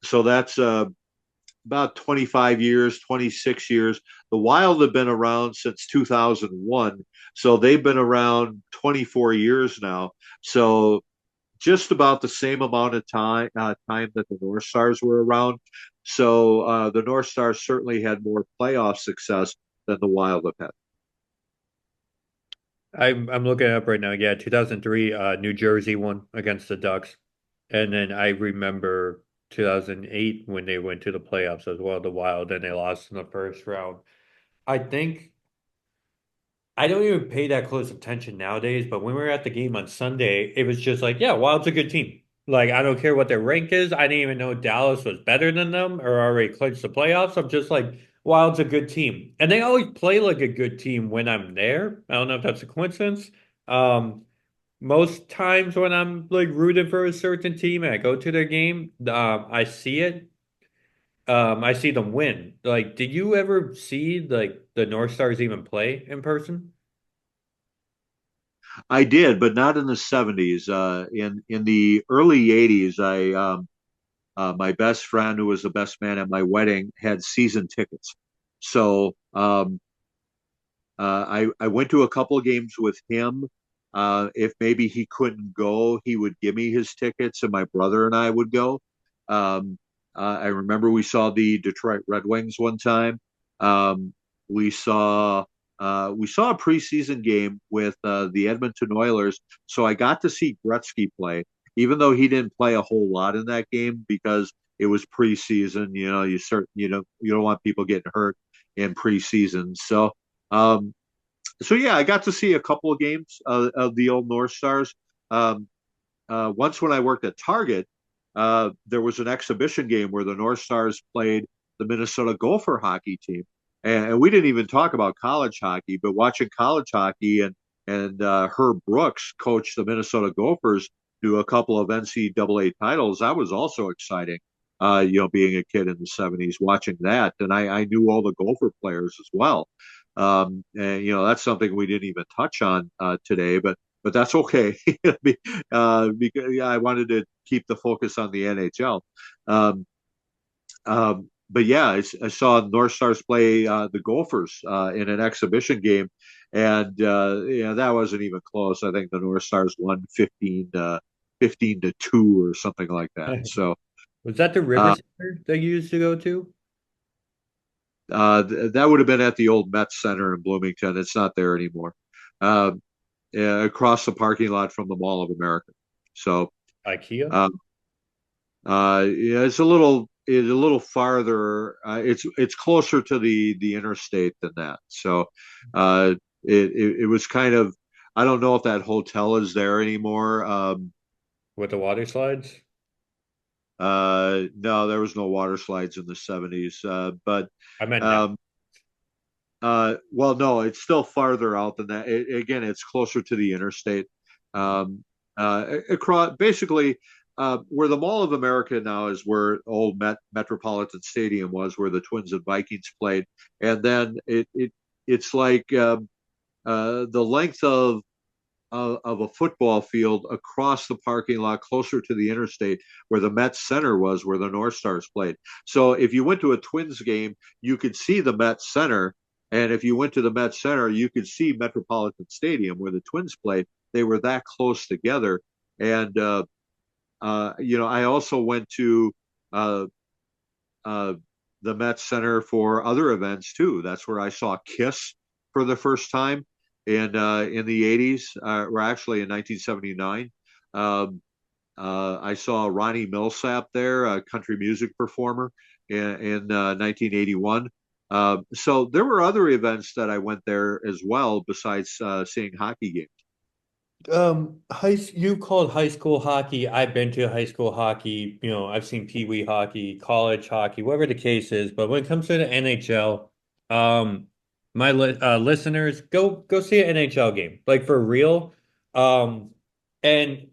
So that's about 25 years, 26 years. The Wild have been around since 2001. So they've been around 24 years now. So just about the same amount of time that the North Stars were around. So the North Stars certainly had more playoff success than the Wild have had. I'm looking it up right now. Yeah, 2003, New Jersey won against the Ducks. And then I remember 2008 when they went to the playoffs as well, the Wild, and they lost in the first round. I think I don't even pay that close attention nowadays, but when we were at the game on Sunday, it was just like, yeah, Wild's a good team. Like, I don't care what their rank is. I didn't even know Dallas was better than them or already clinched the playoffs. I'm just like, Wild's a good team. And they always play like a good team when I'm there. I don't know if that's a coincidence. Um, most times when I'm like rooting for a certain team and I go to their game, I see it. I see them win. Like, did you ever see like the North Stars even play in person? I did, but not in the 70s. In the early 80s, I my best friend, who was the best man at my wedding, had season tickets. So I went to a couple of games with him. If maybe he couldn't go, he would give me his tickets, and my brother and I would go. Um, I remember we saw the Detroit Red Wings one time. Um, we saw we saw a preseason game with the Edmonton Oilers, so I got to see Gretzky play, even though he didn't play a whole lot in that game because it was preseason. You don't want people getting hurt in preseason. Um, so yeah, I got to see a couple of games of the old North Stars. Um, Once when I worked at Target, there was an exhibition game where the North Stars played the Minnesota Gopher hockey team, and we didn't even talk about college hockey. But watching college hockey and Herb Brooks coach the Minnesota Gophers to a couple of NCAA titles, that was also exciting. Being a kid in the '70s, watching that, and I knew all the Gopher players as well. And that's something we didn't even touch on today, but that's okay because yeah, I wanted to keep the focus on the NHL. Um, but yeah, I saw North Stars play the Gophers in an exhibition game, and that wasn't even close. I think the North Stars won 15-2 or something like that. So Was that the River uh, Center that you used to go to? that would have been at the old Met Center in Bloomington. It's not there anymore. Uh, Across the parking lot from the Mall of America. So IKEA? uh, yeah, it's a little farther. It's closer to the interstate than that. So it was kind of, I don't know if that hotel is there anymore. With the water slides? No, there was no water slides in the '70s. But I meant now. um, well, no, it's still farther out than that. Again, it's closer to the interstate. Um, Across basically where the Mall of America now is, where old Metropolitan Stadium was, where the Twins and Vikings played, and then it's like the length of a football field across the parking lot closer to the interstate where the Met Center was, where the North Stars played. So if you went to a Twins game, you could see the Met Center. And if you went to the Met Center, you could see Metropolitan Stadium where the Twins played. They were that close together. And, I also went to uh, uh, the Met Center for other events too. That's where I saw Kiss for the first time in the '80s, or actually in 1979. Um, I saw Ronnie Millsap there, a country music performer, in 1981. So there were other events that I went there as well, besides seeing hockey games. You called high school hockey. I've been to high school hockey. I've seen Pee Wee hockey, college hockey, whatever the case is. But when it comes to the NHL, my listeners, go see an NHL game, like for real. Um, and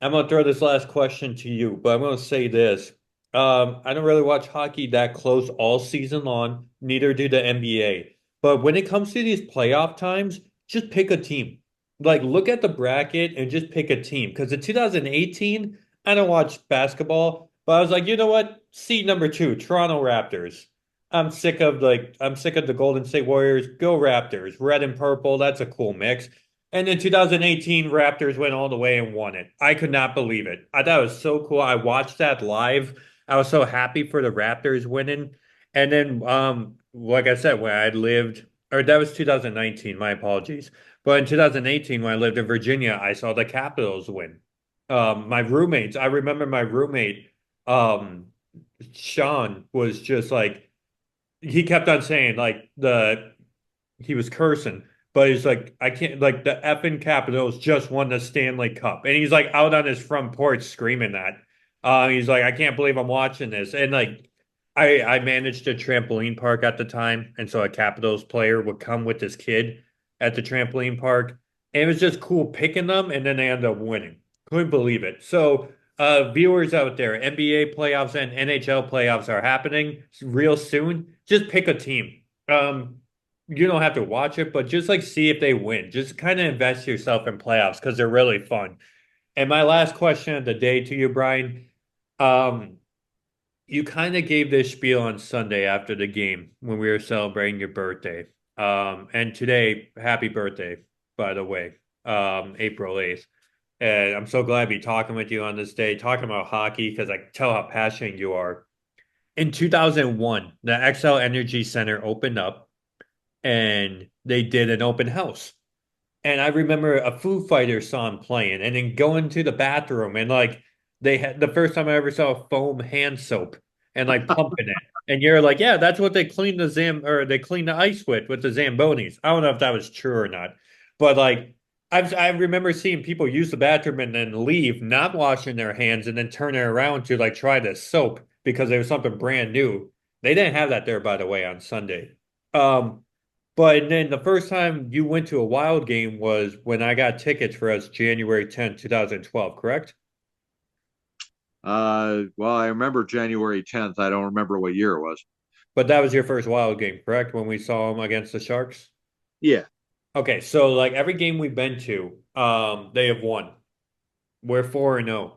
I'm gonna throw this last question to you, but I'm gonna say this. I don't really watch hockey that close all season long, neither do the NBA. But when it comes to these playoff times, just pick a team. Like look at the bracket and just pick a team. Because in 2018, I don't watch basketball, but I was like, you know what? Seed number two, Toronto Raptors. I'm sick of the Golden State Warriors. Go Raptors. Red and purple, that's a cool mix. And in 2018, Raptors went all the way and won it. I could not believe it. I thought it was so cool. I watched that live. I was so happy for the Raptors winning. And then, like I said, when I lived, or that was 2019, my apologies. But in 2018, when I lived in Virginia, I saw the Capitals win. My roommates, I remember my roommate, um, Sean, was just like, he kept on saying, like, he was cursing, but he's like, I can't, like, the effing Capitals just won the Stanley Cup. And he's like out on his front porch screaming that. He's like, I can't believe I'm watching this. And like, I managed a trampoline park at the time. And so a Capitals player would come with his kid at the trampoline park. And it was just cool picking them, and then they ended up winning. Couldn't believe it. So, viewers out there, NBA playoffs and NHL playoffs are happening real soon. Just pick a team. You don't have to watch it, but just like see if they win. Just kind of invest yourself in playoffs because they're really fun. And my last question of the day to you, Bryan. Um, you kind of gave this spiel on Sunday after the game when we were celebrating your birthday. And today, happy birthday, by the way, April 8th. And I'm so glad to be talking with you on this day, talking about hockey, because I can tell how passionate you are. In 2001, the XL Energy Center opened up and they did an open house. And I remember a Foo Fighter song playing and then going to the bathroom and like they had the first time I ever saw foam hand soap and like pumping it. And you're like, yeah, that's what they clean the they clean the ice with the Zambonis. I don't know if that was true or not, but like I remember seeing people use the bathroom and then leave, not washing their hands, and then turn it around to like try the soap because there was something brand new. They didn't have that there, by the way, on Sunday. But then the first time you went to a Wild game was when I got tickets for us January 10th, 2012, correct? Well, I remember January 10th. I don't remember what year it was. But that was your first Wild game, correct? When we saw them against the Sharks? Yeah. Okay, so like every game we've been to, they have won. We're 4-0.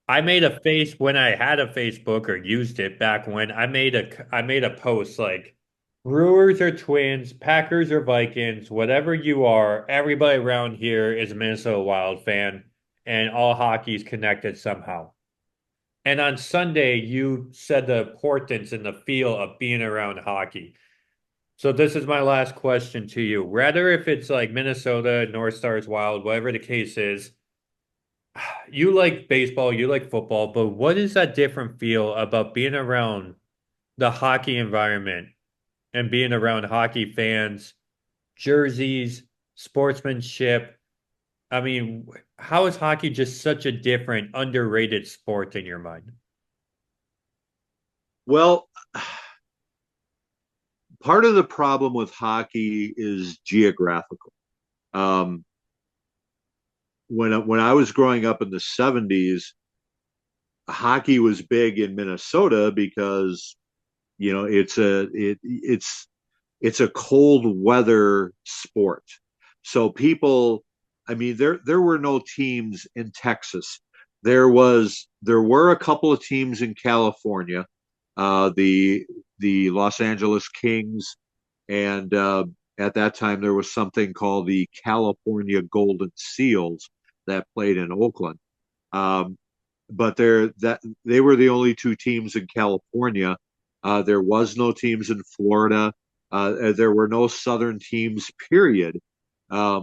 I made a face when I had a Facebook or used it back when I made a post like Brewers or Twins, Packers or Vikings, whatever you are, everybody around here is a Minnesota Wild fan, and all hockey's connected somehow. And on Sunday, you said the importance and the feel of being around hockey. So this is my last question to you. Rather if it's like Minnesota, North Stars Wild, whatever the case is, you like baseball, you like football, but what is that different feel about being around the hockey environment and being around hockey fans, jerseys, sportsmanship? I mean, how is hockey just such a different, underrated sport in your mind? Well, part of the problem with hockey is geographical. Um, when I was growing up in the 70s, hockey was big in Minnesota because it's a cold weather sport. So people, I mean, there were no teams in Texas. There were a couple of teams in California, the Los Angeles Kings, and at that time there was something called the California Golden Seals that played in Oakland. Um, but they were the only two teams in California. There was no teams in Florida. There were no Southern teams. Period. There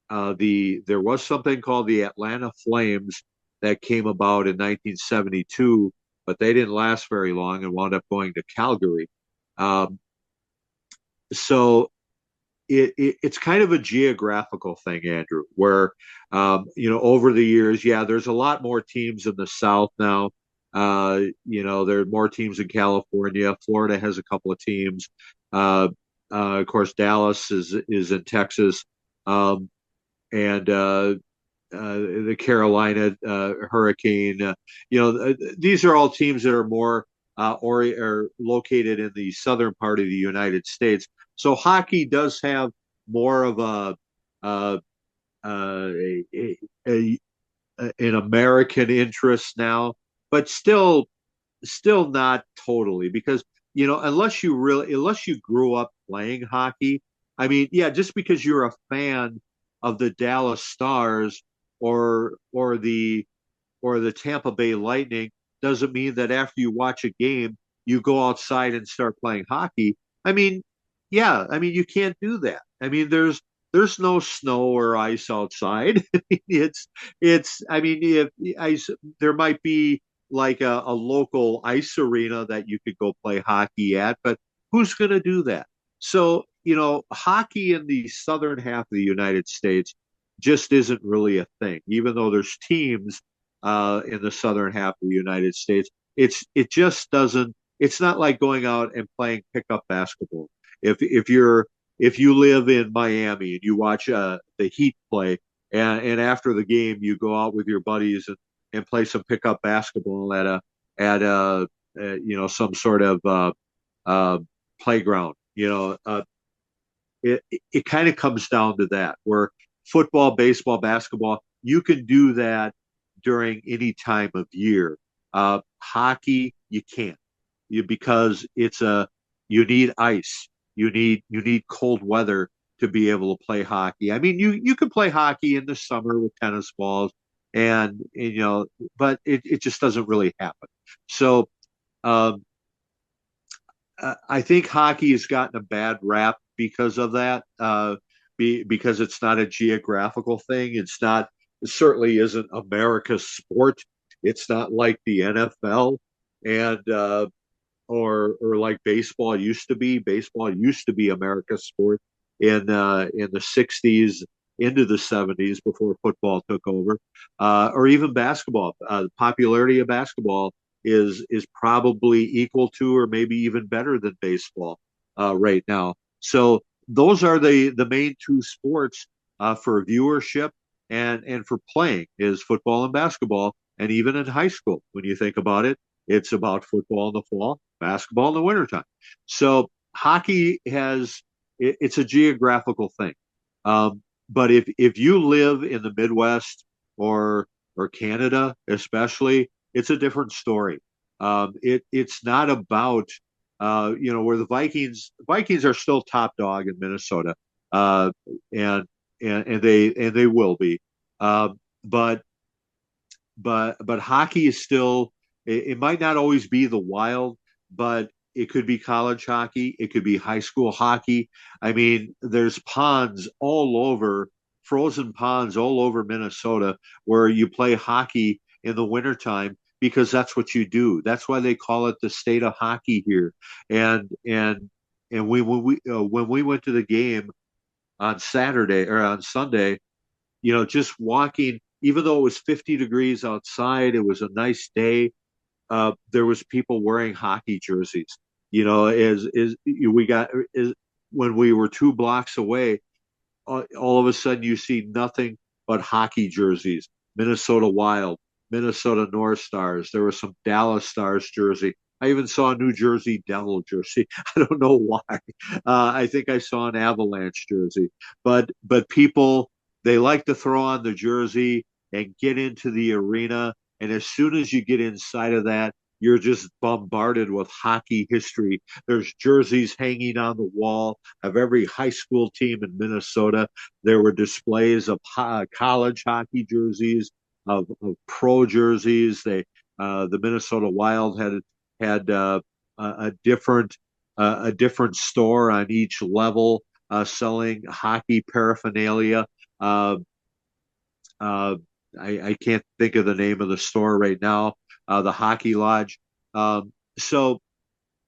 was something called the Atlanta Flames that came about in 1972, but they didn't last very long and wound up going to Calgary. Um, so it's kind of a geographical thing, Andrew, where over the years, yeah, there's a lot more teams in the South now. There are more teams in California. Florida has a couple of teams. Of course, Dallas is in Texas, and the Carolina Hurricane. These are all teams that are more or are located in the southern part of the United States. So hockey does have more of uh, a, a, an American interest now, but still not totally because unless you grew up playing hockey. I mean, yeah, just because you're a fan of the Dallas Stars or the Tampa Bay Lightning doesn't mean that after you watch a game you go outside and start playing hockey. I mean, yeah, I mean you can't do that. I mean, there's no snow or ice outside. It's I mean if ice there might be like a local ice arena that you could go play hockey at, but who's going to do that? So, hockey in the southern half of the United States just isn't really a thing, even though there's teams in the southern half of the United States. It just doesn't. It's not like going out and playing pickup basketball. If you're if you live in Miami and you watch the Heat play, and after the game you go out with your buddies and play some pickup basketball at some sort of uh, playground. It kind of comes down to that, where football, baseball, basketball, you can do that during any time of year. Hockey, you can't, because you need ice, you need cold weather to be able to play hockey. I mean, you can play hockey in the summer with tennis balls, but it just doesn't really happen. So um, I think hockey has gotten a bad rap because of that. Because it's not a geographical thing. It certainly isn't America's sport. It's not like the NFL and or like baseball used to be. Baseball used to be America's sport in the '60s into the '70s before football took over, or even basketball. The popularity of basketball is probably equal to or maybe even better than baseball right now. So those are the main two sports for viewership and for playing is football and basketball. And even in high school, when you think about it, it's about football in the fall, basketball in the wintertime. So hockey it's a geographical thing. But if you live in the Midwest or Canada, especially, it's a different story. It's not about where the Vikings are still top dog in Minnesota, uh, and and they will be, um, but but hockey is still, it might not always be the Wild, but it could be college hockey, it could be high school hockey. I mean, there's ponds all over, frozen ponds all over Minnesota where you play hockey in the wintertime because that's what you do. That's why they call it the state of hockey here. And when we went to the game on Saturday or on Sunday, just walking, even though it was 50 degrees outside, it was a nice day. There was people wearing hockey jerseys. As we got is when we were 2 blocks away, all of a sudden you see nothing but hockey jerseys. Minnesota Wild, Minnesota North Stars. There was some Dallas Stars jersey. I even saw a New Jersey Devil jersey. I don't know why. I think I saw an Avalanche jersey. But people, they like to throw on the jersey and get into the arena. And as soon as you get inside of that, you're just bombarded with hockey history. There's jerseys hanging on the wall of every high school team in Minnesota. There were displays of college hockey jerseys, of pro jerseys. The Minnesota Wild had a different store on each level selling hockey paraphernalia. Uh, uh, I can't think of the name of the store right now. The Hockey Lodge. So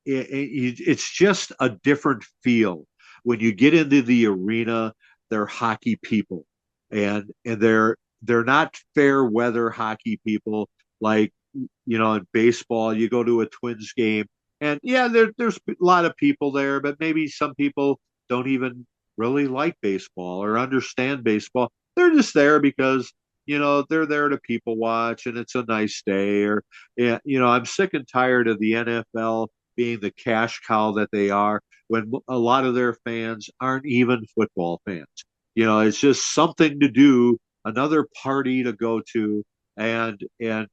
it's just a different feel when you get into the arena. They're hockey people, and they're not fair weather hockey people like in baseball. You go to a Twins game, and yeah, there's a lot of people there, but maybe some people don't even really like baseball or understand baseball. They're just there because they're there to people watch and it's a nice day. Or yeah, I'm sick and tired of the NFL being the cash cow that they are when a lot of their fans aren't even football fans. It's just something to do, another party to go to. And and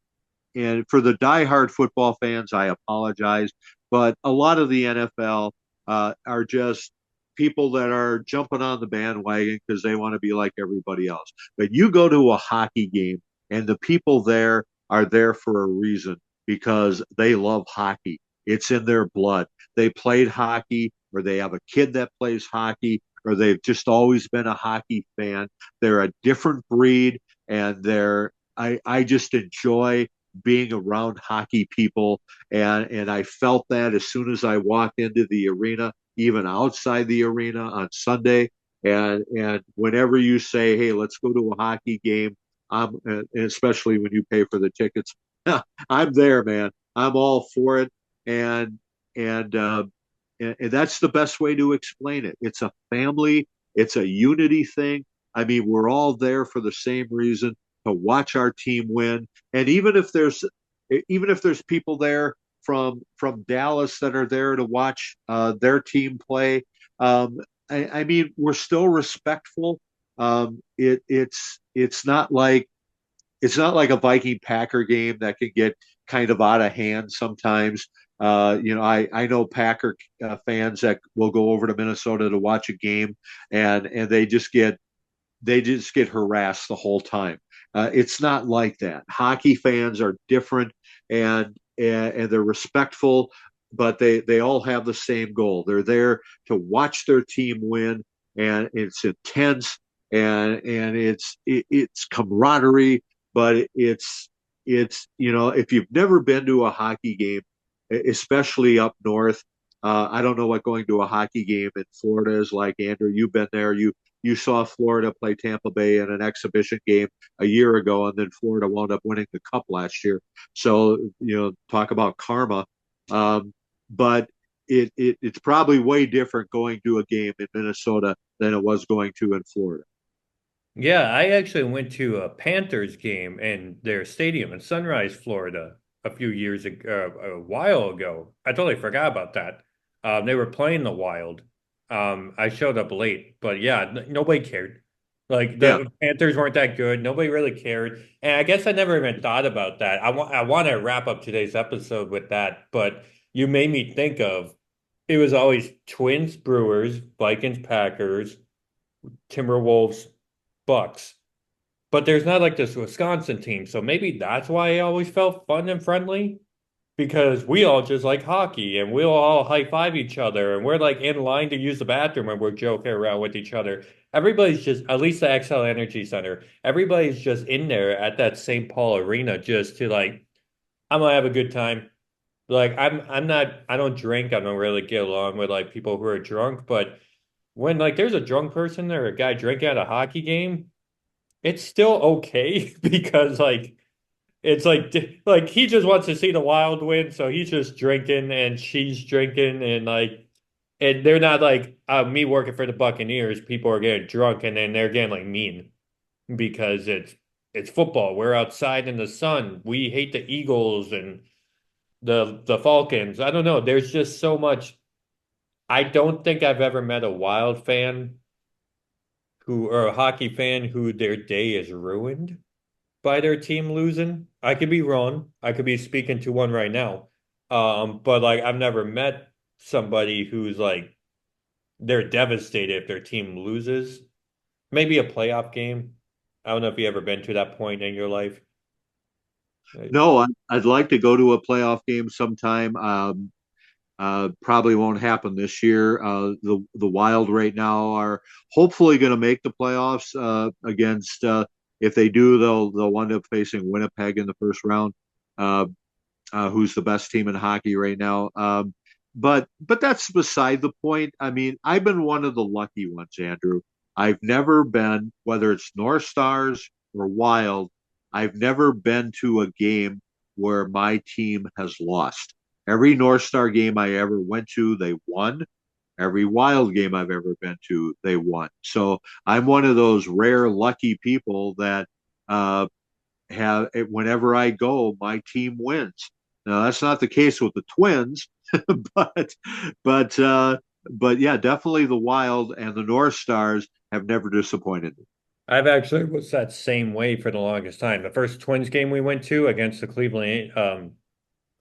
and for the diehard football fans, I apologize, but a lot of the NFL are just people that are jumping on the bandwagon because they want to be like everybody else. But you go to a hockey game, and the people there are there for a reason because they love hockey. It's in their blood. They played hockey, or they have a kid that plays hockey, or they've just always been a hockey fan. They're a different breed, and I just enjoy being around hockey people, and I felt that as soon as I walked into the arena, even outside the arena on Sunday. And whenever you say, "Hey, let's go to a hockey game," and especially when you pay for the tickets, I'm there, man. I'm all for it. And and and that's the best way to explain it. It's a family, it's a unity thing. I mean, we're all there for the same reason, to watch our team win. And even if there's people there from Dallas that are there to watch their team play, um, I mean, we're still respectful. It's not like a Viking Packer game that can get kind of out of hand sometimes. I know Packer fans that will go over to Minnesota to watch a game, and they just get harassed the whole time. It's not like that. Hockey fans are different, and they're respectful, but they all have the same goal. They're there to watch their team win, and it's intense, and it's camaraderie. But it's if you've never been to a hockey game, especially up north. I don't know what going to a hockey game in Florida is like. Andrew, you've been there. You saw Florida play Tampa Bay in an exhibition game a year ago, and then Florida wound up winning the cup last year. So, talk about karma. But it's probably way different going to a game in Minnesota than it was going to in Florida. Yeah, I actually went to a Panthers game in their stadium in Sunrise, Florida, a few years ago, a while ago. I totally forgot about that. They were playing the Wild. I showed up late, but yeah, nobody cared. Like Yeah. the Panthers weren't that good. Nobody really cared. And I guess I never even thought about that. I want to wrap up today's episode with that, but you made me think of it was always Twins, Brewers, Vikings, Packers, Timberwolves, Bucks. But there's not like this Wisconsin team. So maybe that's why it always felt fun and friendly because we all just like hockey and we'll all high five each other and we're like in line to use the bathroom and we're joking around with each other. Everybody's just, at least the XL Energy Center, everybody's just in there at that St. Paul arena just to like, I'm gonna have a good time. Like I'm not, I don't drink. I don't really get along with like people who are drunk, but when like there's a drunk person or a guy drinking at a hockey game, it's still okay because like it's like he just wants to see the Wild win, so he's just drinking and she's drinking and like and they're not like me working for the Buccaneers, people are getting drunk and then they're getting like mean because it's football. We're outside in the sun. We hate the Eagles and the Falcons. I don't know. There's just so much. I don't think I've ever met a Wild fan who or a hockey fan who their day is ruined by their team losing. I could be wrong. I could be speaking to one right now. But like I've never met somebody who's like they're devastated if their team loses. Maybe a playoff game. I don't know if you ever been to that point in your life. No, I'd like to go to a playoff game sometime. Probably won't happen this year. The Wild right now are hopefully going to make the playoffs against. If they do, they'll wind up facing Winnipeg in the first round, who's the best team in hockey right now. But that's beside the point. I mean, I've been one of the lucky ones, Andrew. I've never been, whether it's North Stars or Wild, I've never been to a game where my team has lost. Every North Star game I ever went to, they won. Every Wild game I've ever been to, they won. So I'm one of those rare lucky people that have whenever I go, my team wins. Now that's not the case with the Twins, but but but yeah, definitely the Wild and the North Stars have never disappointed me. I've actually was that same way for the longest time. The first Twins game we went to against the Cleveland.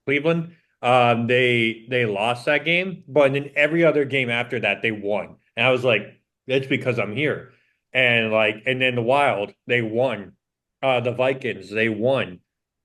They lost that game, but in every other game after that, they won. And I was like, it's because I'm here. And like, and then the Wild, they won. The Vikings, they won.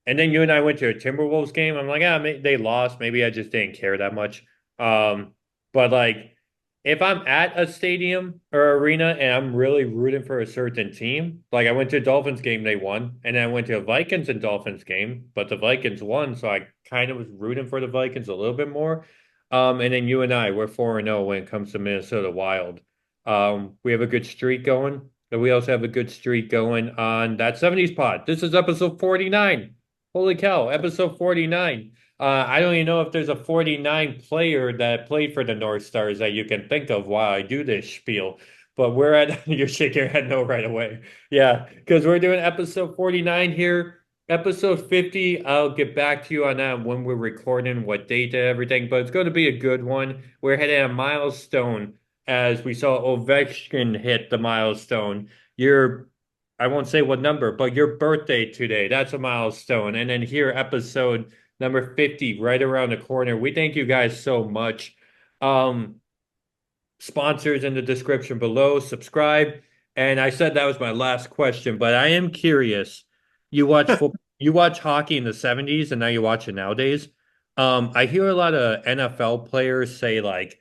And then you and I went to a Timberwolves game. I'm like, they lost. Maybe I just didn't care that much. But like, if I'm at a stadium or arena and I'm really rooting for a certain team, like I went to a Dolphins game, they won, and then I went to a Vikings and Dolphins game, but the Vikings won, so I kind of was rooting for the Vikings a little bit more. And then you and I, we're 4-0 when it comes to Minnesota Wild. We have a good streak going, and we also have a good streak going on that 70s pod. This is episode 49. Holy cow, episode 49. I don't even know if there's a 49 player that played for the North Stars that you can think of while I do this spiel. But we're at, you're shaking your head no right away. Yeah, because we're doing episode 49 here. Episode 50, I'll get back to you on that when we're recording, what date and everything, but it's going to be a good one. We're hitting a milestone as we saw Ovechkin hit the milestone. I won't say what number, but your birthday today, that's a milestone. And then here, episode number 50 right around the corner. We thank you guys so much. Um, Sponsors in the description below, subscribe. And I said that was my last question, but I am curious. You watch hockey in the 70s and now you watch it nowadays. I hear a lot of NFL players say like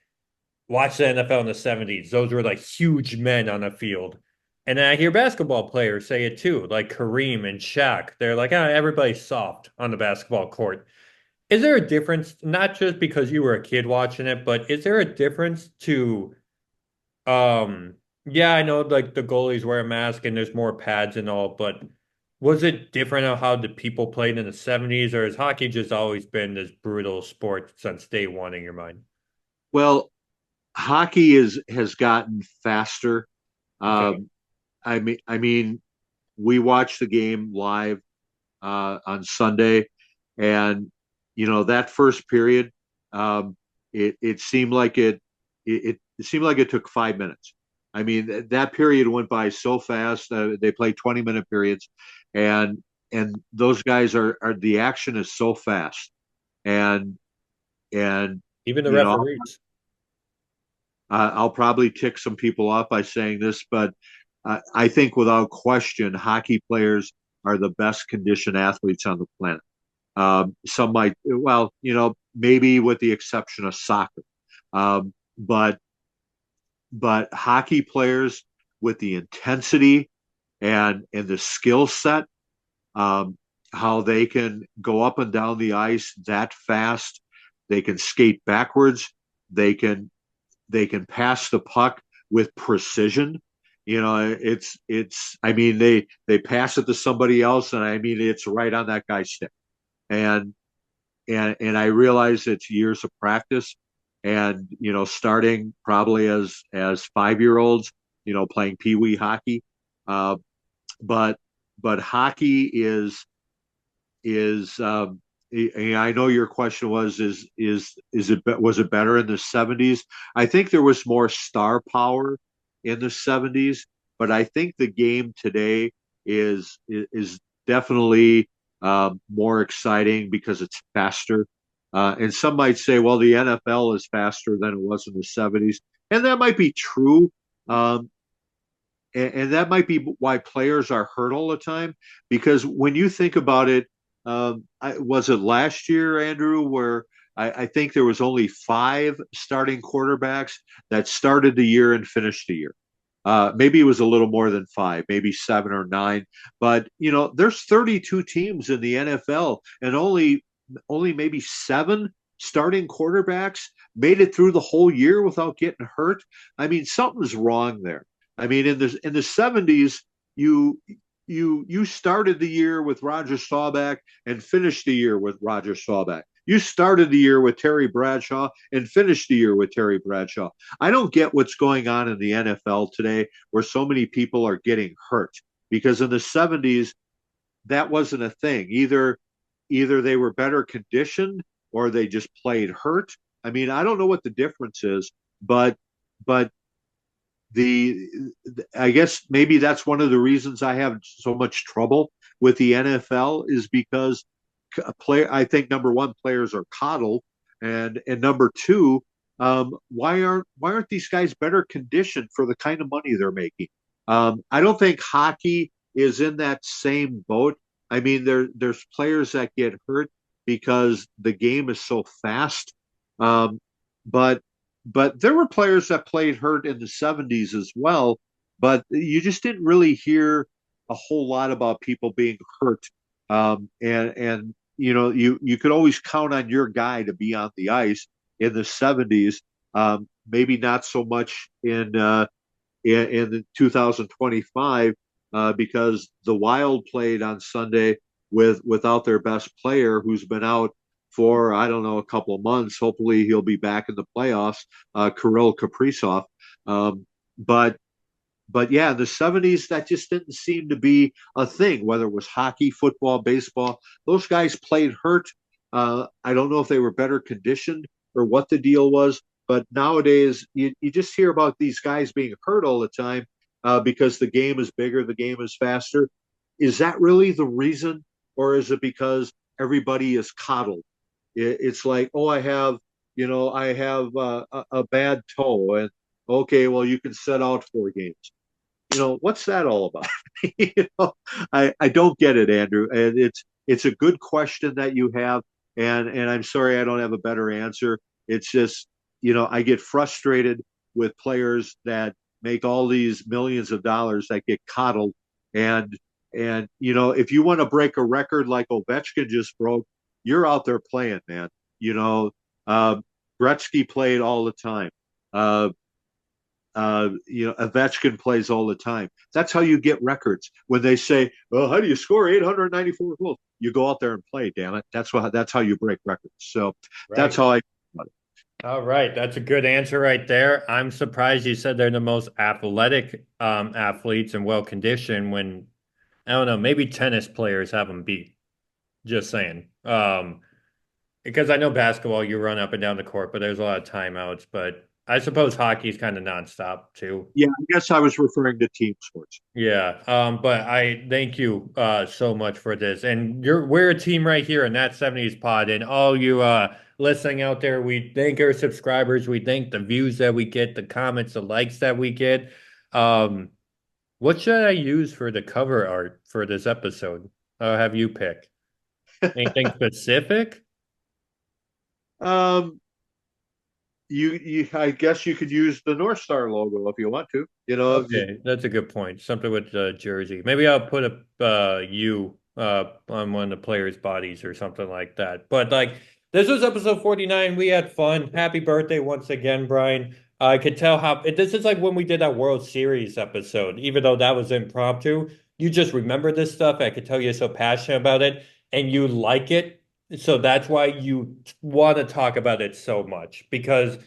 watch the NFL in the 70s. Those were like huge men on a field. And then I hear basketball players say it too, like Kareem and Shaq. They're like, ah, everybody's soft on the basketball court. Is there a difference, not just because you were a kid watching it, but is there a difference to yeah, I know like the goalies wear a mask and there's more pads and all, but was it different on how the people played in the 70s, or has hockey just always been this brutal sport since day one in your mind? Well, hockey has gotten faster. Okay. Um, I mean, we watched the game live on Sunday, and that first period, it seemed like it seemed like it took 5 minutes. I mean, that period went by so fast. They play 20-minute periods, and those guys are the action is so fast, and and Even the you know referees. I'll probably tick some people off by saying this, but I think without question, hockey players are the best conditioned athletes on the planet. Some might, well, maybe with the exception of soccer, but hockey players with the intensity and the skill set, um, how they can go up and down the ice that fast, they can skate backwards, they can pass the puck with precision. It's. I mean, they pass it to somebody else, and I mean it's right on that guy's stick. And I realize it's years of practice, and starting probably as 5 year olds, playing pee wee hockey, uh, but hockey is I know your question is it was it better in the 70s? I think there was more star power in the 70s, but I think the game today is definitely more exciting because it's faster. And some might say, well, the NFL is faster than it was in the 70s, and that might be true. Um, and that might be why players are hurt all the time. Because when you think about it, was it last year, Andrew, where I think there was only 5 starting quarterbacks that started the year and finished the year. Maybe it was a little more than 5, maybe 7 or 9. But there's 32 teams in the NFL, and only maybe 7 starting quarterbacks made it through the whole year without getting hurt. I mean, something's wrong there. I mean, in the 70s, you started the year with Roger Staubach and finished the year with Roger Staubach. You started the year with Terry Bradshaw and finished the year with Terry Bradshaw. I don't get what's going on in the NFL today where so many people are getting hurt, because in the 70s that wasn't a thing. Either they were better conditioned or they just played hurt. I mean, I don't know what the difference is, but the I guess maybe that's one of the reasons I have so much trouble with the NFL, is because I think number one, players are coddled, and number two, why aren't these guys better conditioned for the kind of money they're making? I don't think hockey is in that same boat. I mean, there's players that get hurt because the game is so fast, um, but there were players that played hurt in the 70s as well, but you just didn't really hear a whole lot about people being hurt. And you could always count on your guy to be on the ice in the 70s. Maybe not so much in 2025, because the Wild played on Sunday without their best player, who's been out for, I don't know, a couple of months. Hopefully he'll be back in the playoffs, Kirill Kaprizov. Um, but yeah, in the 70s, that just didn't seem to be a thing, whether it was hockey, football, baseball. Those guys played hurt. I don't know if they were better conditioned or what the deal was, but nowadays you just hear about these guys being hurt all the time because the game is bigger, the game is faster. Is that really the reason, or is it because everybody is coddled? It's like, oh, I have a bad toe, and okay, well, you can set out 4 games. What's that all about? I don't get it, Andrew. And it's a good question that you have, and I'm sorry I don't have a better answer. It's just, I get frustrated with players that make all these millions of dollars that get coddled. And if you want to break a record like Ovechkin just broke, you're out there playing, man. You know, uh, Gretzky played all the time. Uh, Ovechkin plays all the time. That's how you get records. When they say, "Well, how do you score 894 goals?" You go out there and play. Damn it, that's how you break records. So that's Right. how I. All right, that's a good answer right there. I'm surprised you said they're the most athletic athletes and well conditioned when I don't know, maybe tennis players have them beat. Just saying. Because I know basketball, you run up and down the court, but there's a lot of timeouts. But I suppose hockey's kind of nonstop too. Yeah, I guess I was referring to team sports. Yeah. But I thank you so much for this. And we're a team right here in that 70s pod. And all you listening out there, we thank our subscribers, we thank the views that we get, the comments, the likes that we get. Um, what should I use for the cover art for this episode? I'll have you pick. Anything specific? um, I guess you could use the North Star logo if you want to. Okay, that's a good point. Something with the jersey. Maybe I'll put a U on one of the players' bodies or something like that. But like this was episode 49. We had fun. Happy birthday once again, Brian. I could tell how this is like when we did that World Series episode, even though that was impromptu. You just remember this stuff. I could tell you're so passionate about it and you like it. So that's why you want to talk about it so much because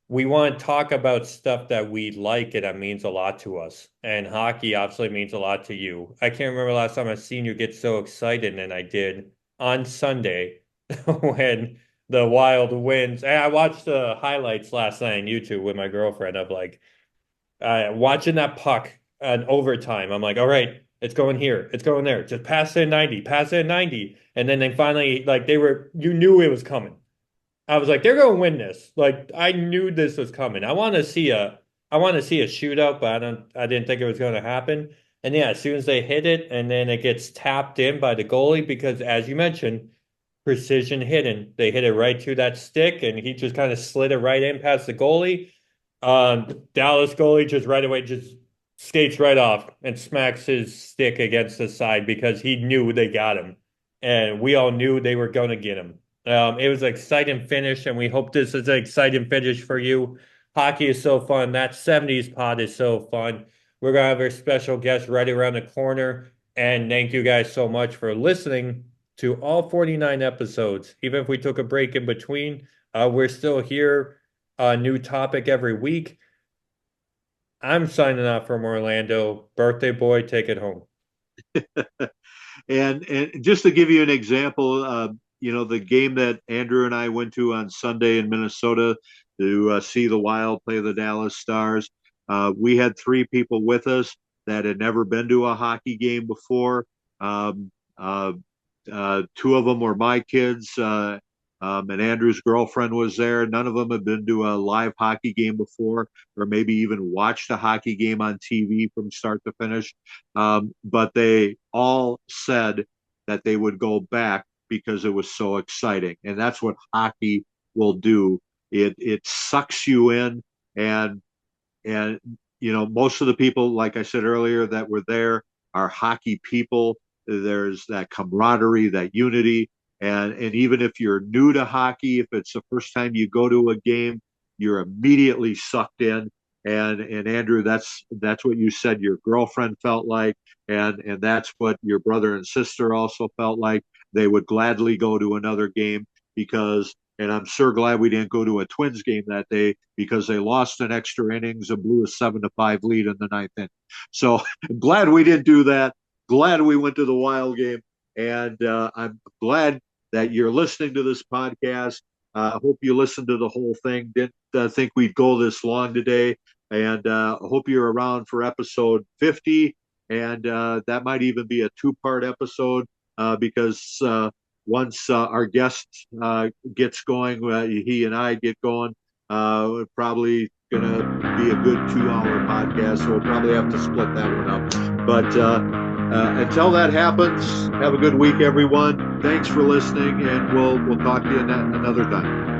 we want to talk about stuff that we like and that means a lot to us. And hockey obviously means a lot to you. I can't remember last time I seen you get so excited, and I did on Sunday when the Wild wins. And I watched the highlights last night on YouTube with my girlfriend of like watching that puck in overtime. I'm like, all right, it's going here, it's going there. Just pass it 90, pass it 90. And then they finally like you knew it was coming. I was like, they're going to win this. Like I knew this was coming. I want to see a shootout, but I didn't think it was going to happen. And yeah, as soon as they hit it, and then it gets tapped in by the goalie because, as you mentioned, precision hitting. They hit it right to that stick, and he just kind of slid it right in past the goalie. Dallas goalie just right away just skates right off and smacks his stick against the side because he knew they got him, and we all knew they were going to get him. It was an exciting finish, and we hope this is an exciting finish for you. Hockey is so fun. That 70s pod is so fun. We're going to have our special guest right around the corner. And thank you guys so much for listening to all 49 episodes. Even if we took a break in between, we're still here. A new topic every week. I'm signing off from Orlando. Birthday boy, take it home. And just to give you an example, the game that Andrew and I went to on Sunday in Minnesota to see the Wild play the Dallas Stars, we had 3 people with us that had never been to a hockey game before. 2 of them were my kids, and Andrew's girlfriend was there. None of them had been to a live hockey game before, or maybe even watched a hockey game on TV from start to finish. But they all said that they would go back because it was so exciting, and that's what hockey will do. It sucks you in, and most of the people, like I said earlier, that were there are hockey people. There's that camaraderie, that unity, and even if you're new to hockey, if it's the first time you go to a game, you're immediately sucked in. And Andrew, that's what you said your girlfriend felt like, and that's what your brother and sister also felt like. They would gladly go to another game. because, and I'm sure glad we didn't go to a Twins game that day because they lost in extra innings and blew a 7-5 lead in the ninth inning. So glad we didn't do that. Glad we went to the Wild game. And I'm glad that you're listening to this podcast. I hope you listened to the whole thing. Didn't think we'd go this long today. And hope you're around for episode 50. And that might even be a 2-part episode because once our guest gets going, he and I get going, we're probably going to be a good 2-hour podcast. So we'll probably have to split that one up. But until that happens, have a good week, everyone. Thanks for listening, and we'll talk to you another time.